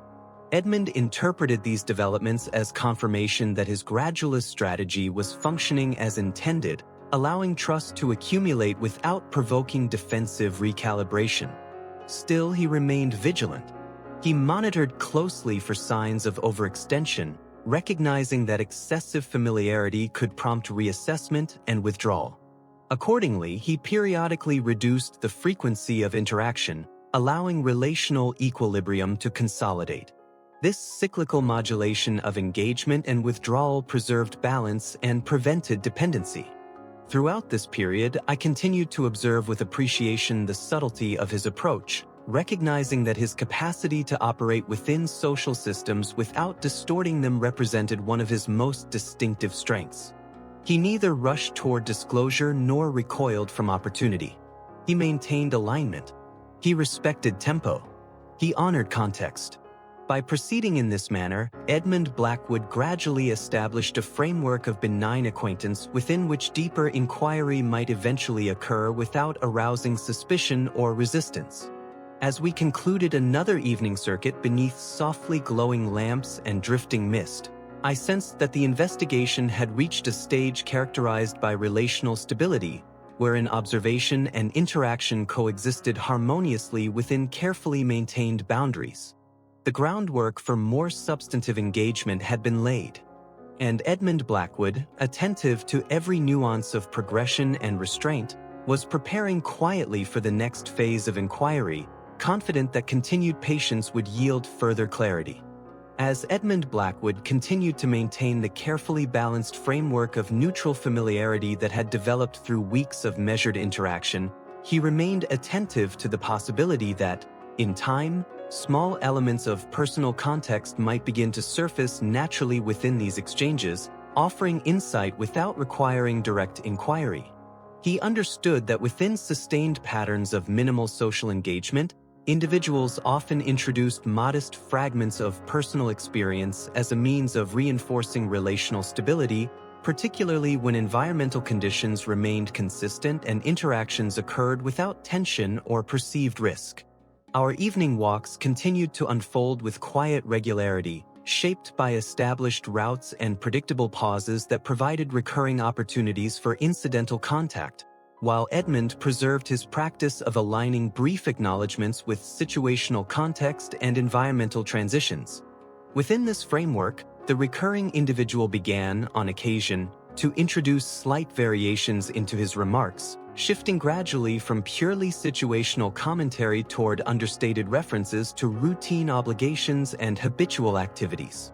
Edmund interpreted these developments as confirmation that his gradualist strategy was functioning as intended, allowing trust to accumulate without provoking defensive recalibration. Still, he remained vigilant. He monitored closely for signs of overextension, recognizing that excessive familiarity could prompt reassessment and withdrawal. Accordingly, he periodically reduced the frequency of interaction, allowing relational equilibrium to consolidate. This cyclical modulation of engagement and withdrawal preserved balance and prevented dependency. Throughout this period, I continued to observe with appreciation the subtlety of his approach, recognizing that his capacity to operate within social systems without distorting them represented one of his most distinctive strengths. He neither rushed toward disclosure nor recoiled from opportunity. He maintained alignment. He respected tempo. He honored context. By proceeding in this manner, Edmund Blackwood gradually established a framework of benign acquaintance within which deeper inquiry might eventually occur without arousing suspicion or resistance. As we concluded another evening circuit beneath softly glowing lamps and drifting mist, I sensed that the investigation had reached a stage characterized by relational stability, wherein observation and interaction coexisted harmoniously within carefully maintained boundaries. The groundwork for more substantive engagement had been laid, and Edmund Blackwood, attentive to every nuance of progression and restraint, was preparing quietly for the next phase of inquiry, confident that continued patience would yield further clarity. As Edmund Blackwood continued to maintain the carefully balanced framework of neutral familiarity that had developed through weeks of measured interaction, he remained attentive to the possibility that, in time, small elements of personal context might begin to surface naturally within these exchanges, offering insight without requiring direct inquiry. He understood that within sustained patterns of minimal social engagement, individuals often introduced modest fragments of personal experience as a means of reinforcing relational stability, particularly when environmental conditions remained consistent and interactions occurred without tension or perceived risk. Our evening walks continued to unfold with quiet regularity, shaped by established routes and predictable pauses that provided recurring opportunities for incidental contact, while Edmund preserved his practice of aligning brief acknowledgments with situational context and environmental transitions. Within this framework, the recurring individual began, on occasion, to introduce slight variations into his remarks, shifting gradually from purely situational commentary toward understated references to routine obligations and habitual activities.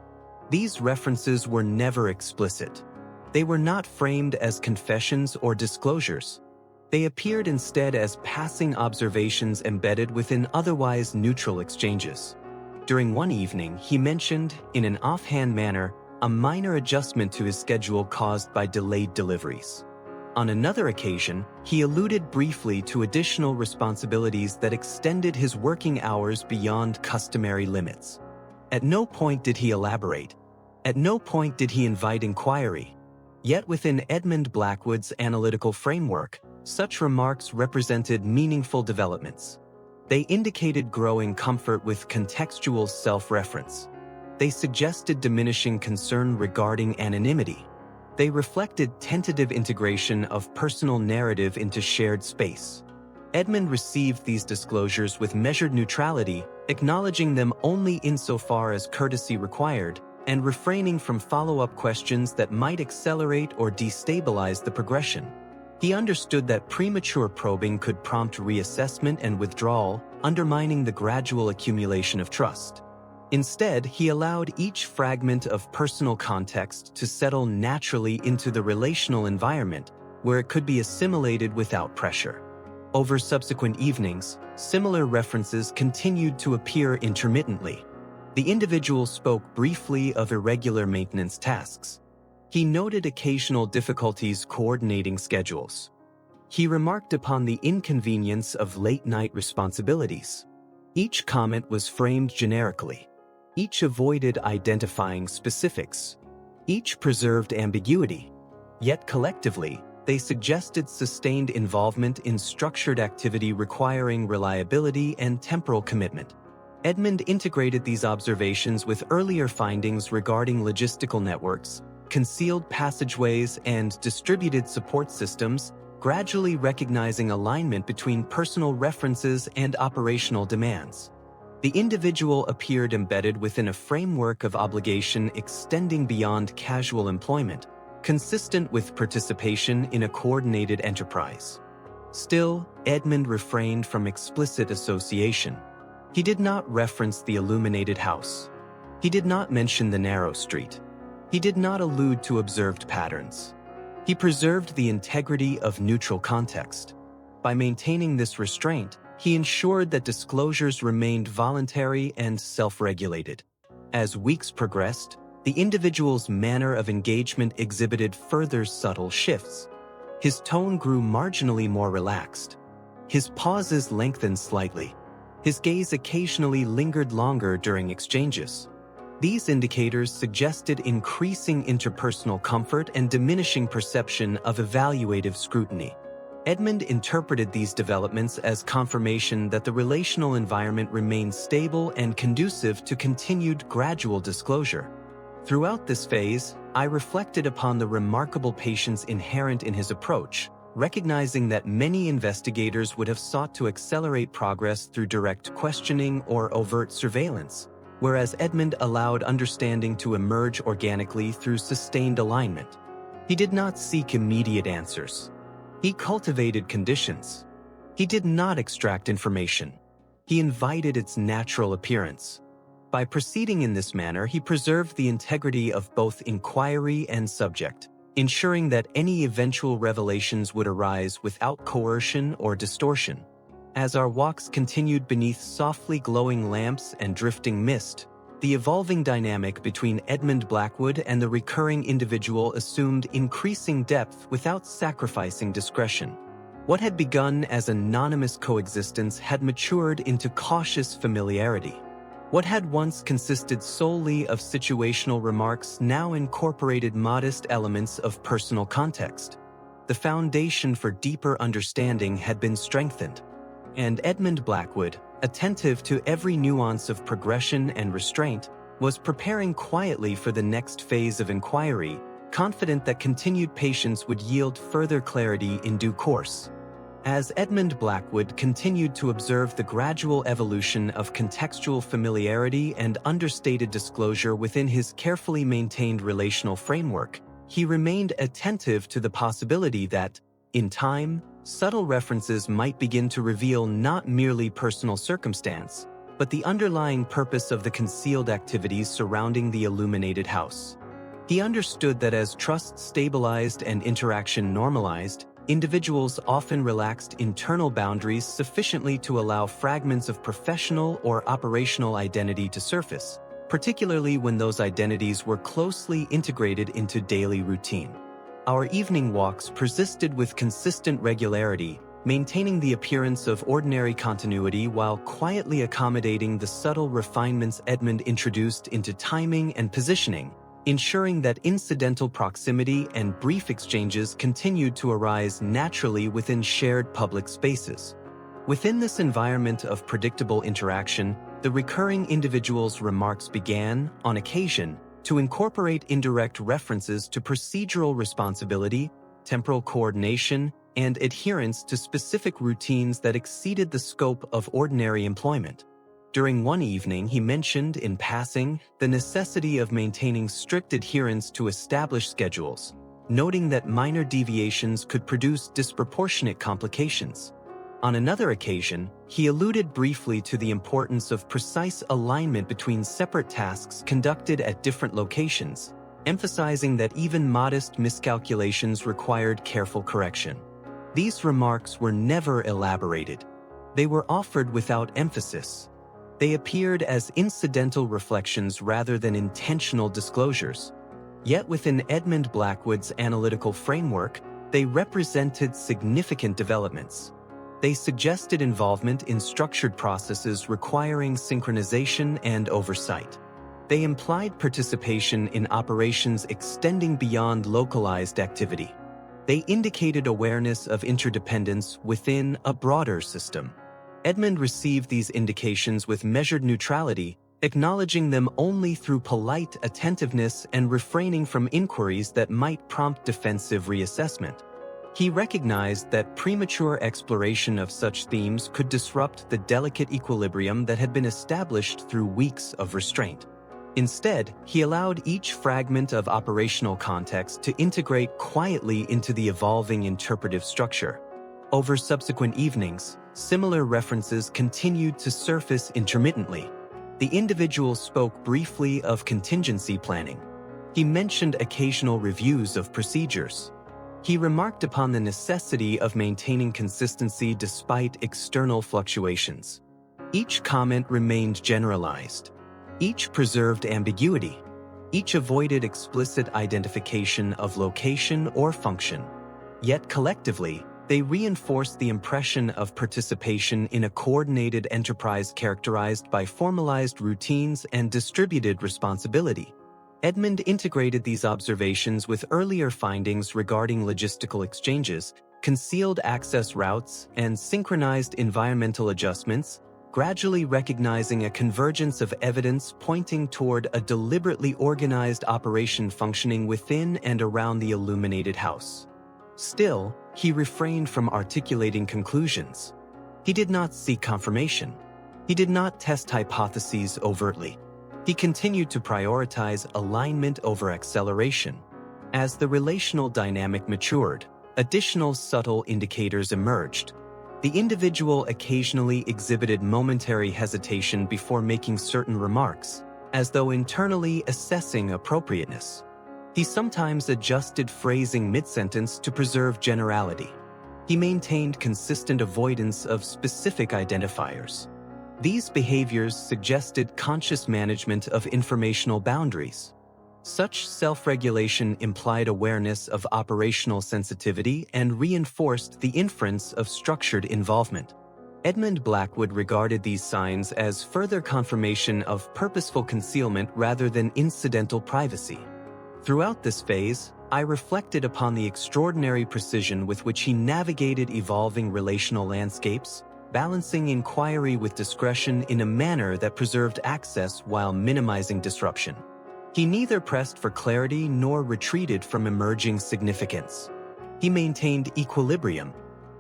These references were never explicit. They were not framed as confessions or disclosures. They appeared instead as passing observations embedded within otherwise neutral exchanges. During one evening, he mentioned, in an offhand manner, a minor adjustment to his schedule caused by delayed deliveries. On another occasion, he alluded briefly to additional responsibilities that extended his working hours beyond customary limits. At no point did he elaborate. At no point did he invite inquiry. Yet within Edmund Blackwood's analytical framework, such remarks represented meaningful developments. They indicated growing comfort with contextual self-reference. They suggested diminishing concern regarding anonymity. They reflected tentative integration of personal narrative into shared space. Edmund received these disclosures with measured neutrality, acknowledging them only insofar as courtesy required, and refraining from follow-up questions that might accelerate or destabilize the progression. He understood that premature probing could prompt reassessment and withdrawal, undermining the gradual accumulation of trust. Instead, he allowed each fragment of personal context to settle naturally into the relational environment, where it could be assimilated without pressure. Over subsequent evenings, similar references continued to appear intermittently. The individual spoke briefly of irregular maintenance tasks. He noted occasional difficulties coordinating schedules. He remarked upon the inconvenience of late-night responsibilities. Each comment was framed generically. Each avoided identifying specifics. Each preserved ambiguity. Yet collectively, they suggested sustained involvement in structured activity requiring reliability and temporal commitment. Edmund integrated these observations with earlier findings regarding logistical networks, concealed passageways, and distributed support systems, gradually recognizing alignment between personal references and operational demands. The individual appeared embedded within a framework of obligation extending beyond casual employment, consistent with participation in a coordinated enterprise. Still, Edmund refrained from explicit association. He did not reference the illuminated house. He did not mention the narrow street. He did not allude to observed patterns. He preserved the integrity of neutral context. By maintaining this restraint, he ensured that disclosures remained voluntary and self-regulated. As weeks progressed, the individual's manner of engagement exhibited further subtle shifts. His tone grew marginally more relaxed. His pauses lengthened slightly. His gaze occasionally lingered longer during exchanges. These indicators suggested increasing interpersonal comfort and diminishing perception of evaluative scrutiny. Edmund interpreted these developments as confirmation that the relational environment remained stable and conducive to continued gradual disclosure. Throughout this phase, I reflected upon the remarkable patience inherent in his approach, recognizing that many investigators would have sought to accelerate progress through direct questioning or overt surveillance, whereas Edmund allowed understanding to emerge organically through sustained alignment. He did not seek immediate answers. He cultivated conditions. He did not extract information. He invited its natural appearance. By proceeding in this manner, he preserved the integrity of both inquiry and subject, ensuring that any eventual revelations would arise without coercion or distortion. As our walks continued beneath softly glowing lamps and drifting mist, the evolving dynamic between Edmund Blackwood and the recurring individual assumed increasing depth without sacrificing discretion. What had begun as anonymous coexistence had matured into cautious familiarity. What had once consisted solely of situational remarks now incorporated modest elements of personal context. The foundation for deeper understanding had been strengthened, and Edmund Blackwood, attentive to every nuance of progression and restraint, was preparing quietly for the next phase of inquiry, confident that continued patience would yield further clarity in due course. As Edmund Blackwood continued to observe the gradual evolution of contextual familiarity and understated disclosure within his carefully maintained relational framework, he remained attentive to the possibility that, in time, subtle references might begin to reveal not merely personal circumstance, but the underlying purpose of the concealed activities surrounding the illuminated house. He understood that as trust stabilized and interaction normalized, individuals often relaxed internal boundaries sufficiently to allow fragments of professional or operational identity to surface, particularly when those identities were closely integrated into daily routine. Our evening walks persisted with consistent regularity, maintaining the appearance of ordinary continuity while quietly accommodating the subtle refinements Edmund introduced into timing and positioning, ensuring that incidental proximity and brief exchanges continued to arise naturally within shared public spaces. Within this environment of predictable interaction, the recurring individual's remarks began, on occasion, to incorporate indirect references to procedural responsibility, temporal coordination, and adherence to specific routines that exceeded the scope of ordinary employment. During one evening, he mentioned, in passing, the necessity of maintaining strict adherence to established schedules, noting that minor deviations could produce disproportionate complications. On another occasion, he alluded briefly to the importance of precise alignment between separate tasks conducted at different locations, emphasizing that even modest miscalculations required careful correction. These remarks were never elaborated. They were offered without emphasis. They appeared as incidental reflections rather than intentional disclosures. Yet within Edmund Blackwood's analytical framework, they represented significant developments. They suggested involvement in structured processes requiring synchronization and oversight. They implied participation in operations extending beyond localized activity. They indicated awareness of interdependence within a broader system. Edmund received these indications with measured neutrality, acknowledging them only through polite attentiveness and refraining from inquiries that might prompt defensive reassessment. He recognized that premature exploration of such themes could disrupt the delicate equilibrium that had been established through weeks of restraint. Instead, he allowed each fragment of operational context to integrate quietly into the evolving interpretive structure. Over subsequent evenings, similar references continued to surface intermittently. The individual spoke briefly of contingency planning. He mentioned occasional reviews of procedures. He remarked upon the necessity of maintaining consistency despite external fluctuations. Each comment remained generalized. Each preserved ambiguity. Each avoided explicit identification of location or function. Yet collectively, they reinforced the impression of participation in a coordinated enterprise characterized by formalized routines and distributed responsibility. Edmund integrated these observations with earlier findings regarding logistical exchanges, concealed access routes, and synchronized environmental adjustments, gradually recognizing a convergence of evidence pointing toward a deliberately organized operation functioning within and around the illuminated house. Still, he refrained from articulating conclusions. He did not seek confirmation. He did not test hypotheses overtly. He continued to prioritize alignment over acceleration. As the relational dynamic matured, additional subtle indicators emerged. The individual occasionally exhibited momentary hesitation before making certain remarks, as though internally assessing appropriateness. He sometimes adjusted phrasing mid-sentence to preserve generality. He maintained consistent avoidance of specific identifiers. These behaviors suggested conscious management of informational boundaries. Such self-regulation implied awareness of operational sensitivity and reinforced the inference of structured involvement. Edmund Blackwood regarded these signs as further confirmation of purposeful concealment rather than incidental privacy. Throughout this phase, I reflected upon the extraordinary precision with which he navigated evolving relational landscapes, balancing inquiry with discretion in a manner that preserved access while minimizing disruption. He neither pressed for clarity nor retreated from emerging significance. He maintained equilibrium.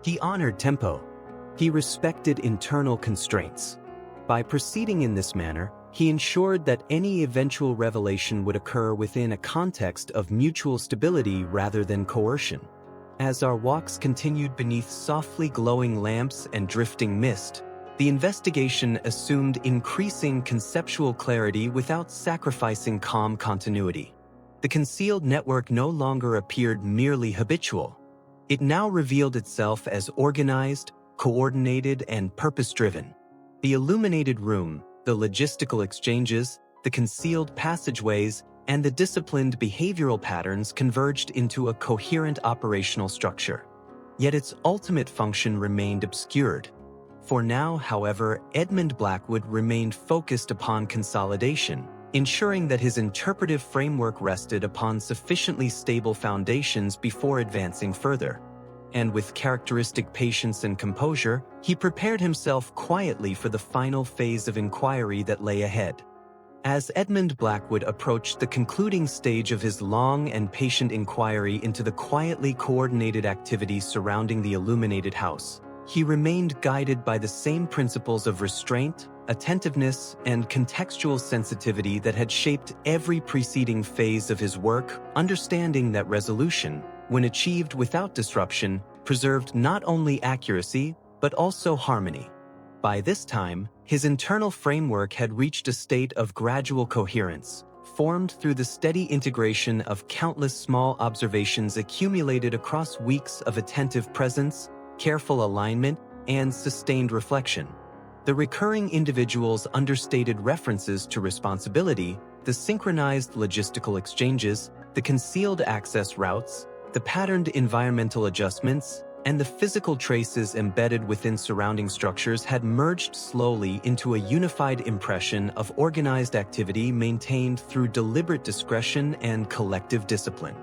He honored tempo. He respected internal constraints. By proceeding in this manner, he ensured that any eventual revelation would occur within a context of mutual stability rather than coercion. As our walks continued beneath softly glowing lamps and drifting mist, the investigation assumed increasing conceptual clarity without sacrificing calm continuity. The concealed network no longer appeared merely habitual. It now revealed itself as organized, coordinated, and purpose-driven. The illuminated room, the logistical exchanges, the concealed passageways, and the disciplined behavioral patterns converged into a coherent operational structure. Yet its ultimate function remained obscured. For now, however, Edmund Blackwood remained focused upon consolidation, ensuring that his interpretive framework rested upon sufficiently stable foundations before advancing further. And with characteristic patience and composure, he prepared himself quietly for the final phase of inquiry that lay ahead. As Edmund Blackwood approached the concluding stage of his long and patient inquiry into the quietly coordinated activities surrounding the illuminated house, he remained guided by the same principles of restraint, attentiveness, and contextual sensitivity that had shaped every preceding phase of his work, understanding that resolution, when achieved without disruption, preserved not only accuracy, but also harmony. By this time, his internal framework had reached a state of gradual coherence, formed through the steady integration of countless small observations accumulated across weeks of attentive presence, careful alignment, and sustained reflection. The recurring individual's understated references to responsibility, the synchronized logistical exchanges, the concealed access routes, the patterned environmental adjustments, and the physical traces embedded within surrounding structures had merged slowly into a unified impression of organized activity maintained through deliberate discretion and collective discipline.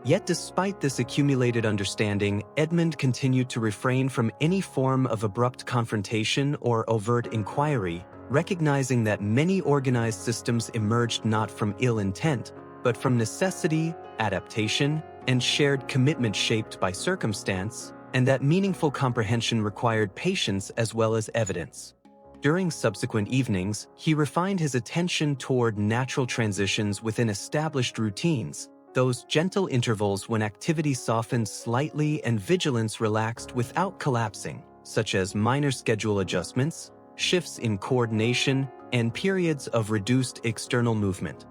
Yet despite this accumulated understanding, Edmund continued to refrain from any form of abrupt confrontation or overt inquiry, recognizing that many organized systems emerged not from ill intent, but from necessity, adaptation, and shared commitment shaped by circumstance, and that meaningful comprehension required patience as well as evidence. During subsequent evenings, he refined his attention toward natural transitions within established routines, those gentle intervals when activity softened slightly and vigilance relaxed without collapsing, such as minor schedule adjustments, shifts in coordination, and periods of reduced external movement.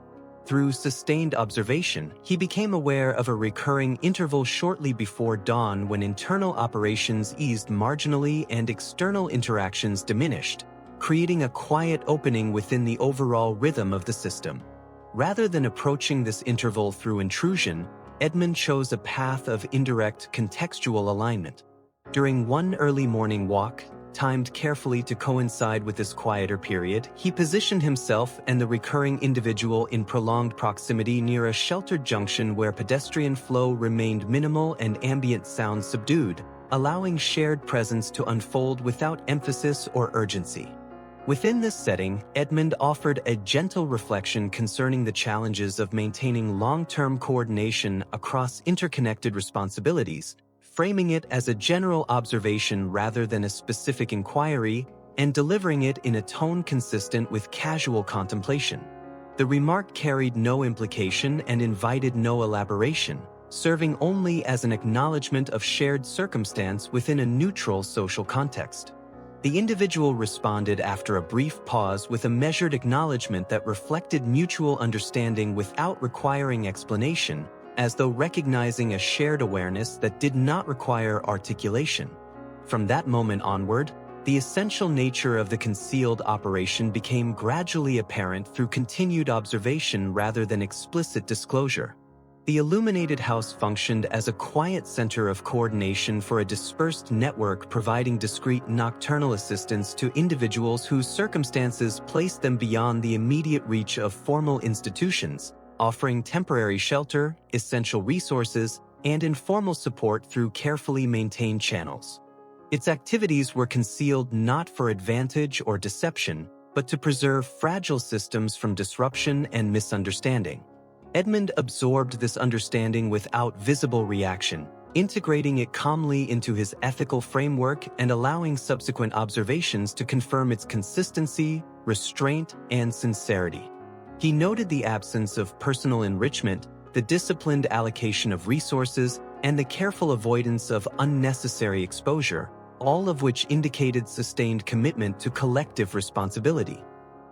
Through sustained observation, he became aware of a recurring interval shortly before dawn when internal operations eased marginally and external interactions diminished, creating a quiet opening within the overall rhythm of the system. Rather than approaching this interval through intrusion, Edmund chose a path of indirect contextual alignment. During one early morning walk, timed carefully to coincide with this quieter period, he positioned himself and the recurring individual in prolonged proximity near a sheltered junction where pedestrian flow remained minimal and ambient sound subdued, allowing shared presence to unfold without emphasis or urgency. Within this setting, Edmund offered a gentle reflection concerning the challenges of maintaining long-term coordination across interconnected responsibilities, framing it as a general observation rather than a specific inquiry, and delivering it in a tone consistent with casual contemplation. The remark carried no implication and invited no elaboration, serving only as an acknowledgement of shared circumstance within a neutral social context. The individual responded after a brief pause with a measured acknowledgement that reflected mutual understanding without requiring explanation, as though recognizing a shared awareness that did not require articulation. From that moment onward, the essential nature of the concealed operation became gradually apparent through continued observation rather than explicit disclosure. The illuminated house functioned as a quiet center of coordination for a dispersed network, providing discreet nocturnal assistance to individuals whose circumstances placed them beyond the immediate reach of formal institutions, offering temporary shelter, essential resources, and informal support through carefully maintained channels. Its activities were concealed not for advantage or deception, but to preserve fragile systems from disruption and misunderstanding. Edmund absorbed this understanding without visible reaction, integrating it calmly into his ethical framework and allowing subsequent observations to confirm its consistency, restraint, and sincerity. He noted the absence of personal enrichment, the disciplined allocation of resources, and the careful avoidance of unnecessary exposure, all of which indicated sustained commitment to collective responsibility.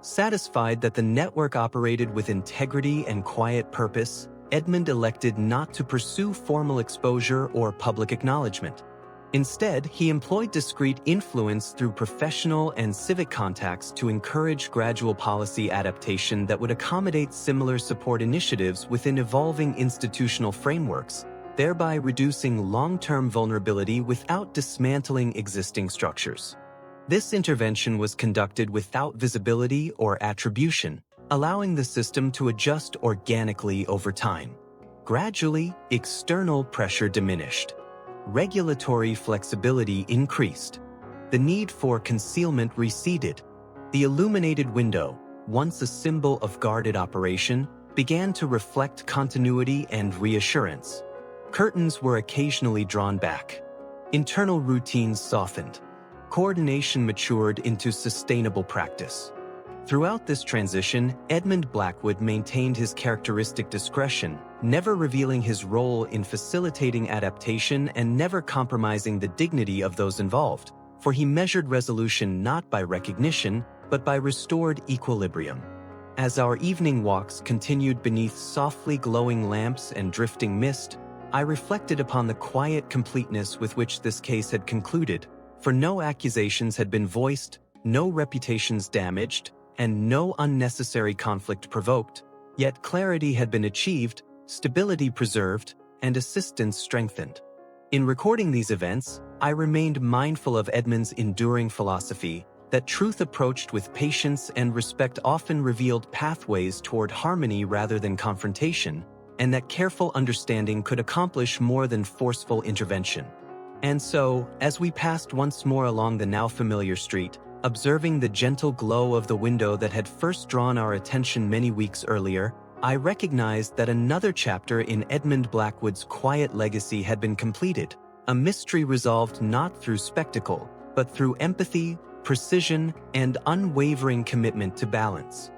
Satisfied that the network operated with integrity and quiet purpose, Edmund elected not to pursue formal exposure or public acknowledgement. Instead, he employed discreet influence through professional and civic contacts to encourage gradual policy adaptation that would accommodate similar support initiatives within evolving institutional frameworks, thereby reducing long-term vulnerability without dismantling existing structures. This intervention was conducted without visibility or attribution, allowing the system to adjust organically over time. Gradually, external pressure diminished. Regulatory flexibility increased. The need for concealment receded. The illuminated window, once a symbol of guarded operation, began to reflect continuity and reassurance. Curtains were occasionally drawn back. Internal routines softened. Coordination matured into sustainable practice. Throughout this transition, Edmund Blackwood maintained his characteristic discretion, never revealing his role in facilitating adaptation and never compromising the dignity of those involved, for he measured resolution not by recognition, but by restored equilibrium. As our evening walks continued beneath softly glowing lamps and drifting mist, I reflected upon the quiet completeness with which this case had concluded, for no accusations had been voiced, no reputations damaged, and no unnecessary conflict provoked, yet clarity had been achieved, stability preserved, and assistance strengthened. In recording these events, I remained mindful of Edmund's enduring philosophy that truth approached with patience and respect often revealed pathways toward harmony rather than confrontation, and that careful understanding could accomplish more than forceful intervention. And so, as we passed once more along the now familiar street, observing the gentle glow of the window that had first drawn our attention many weeks earlier, I recognized that another chapter in Edmund Blackwood's quiet legacy had been completed, a mystery resolved not through spectacle, but through empathy, precision, and unwavering commitment to balance.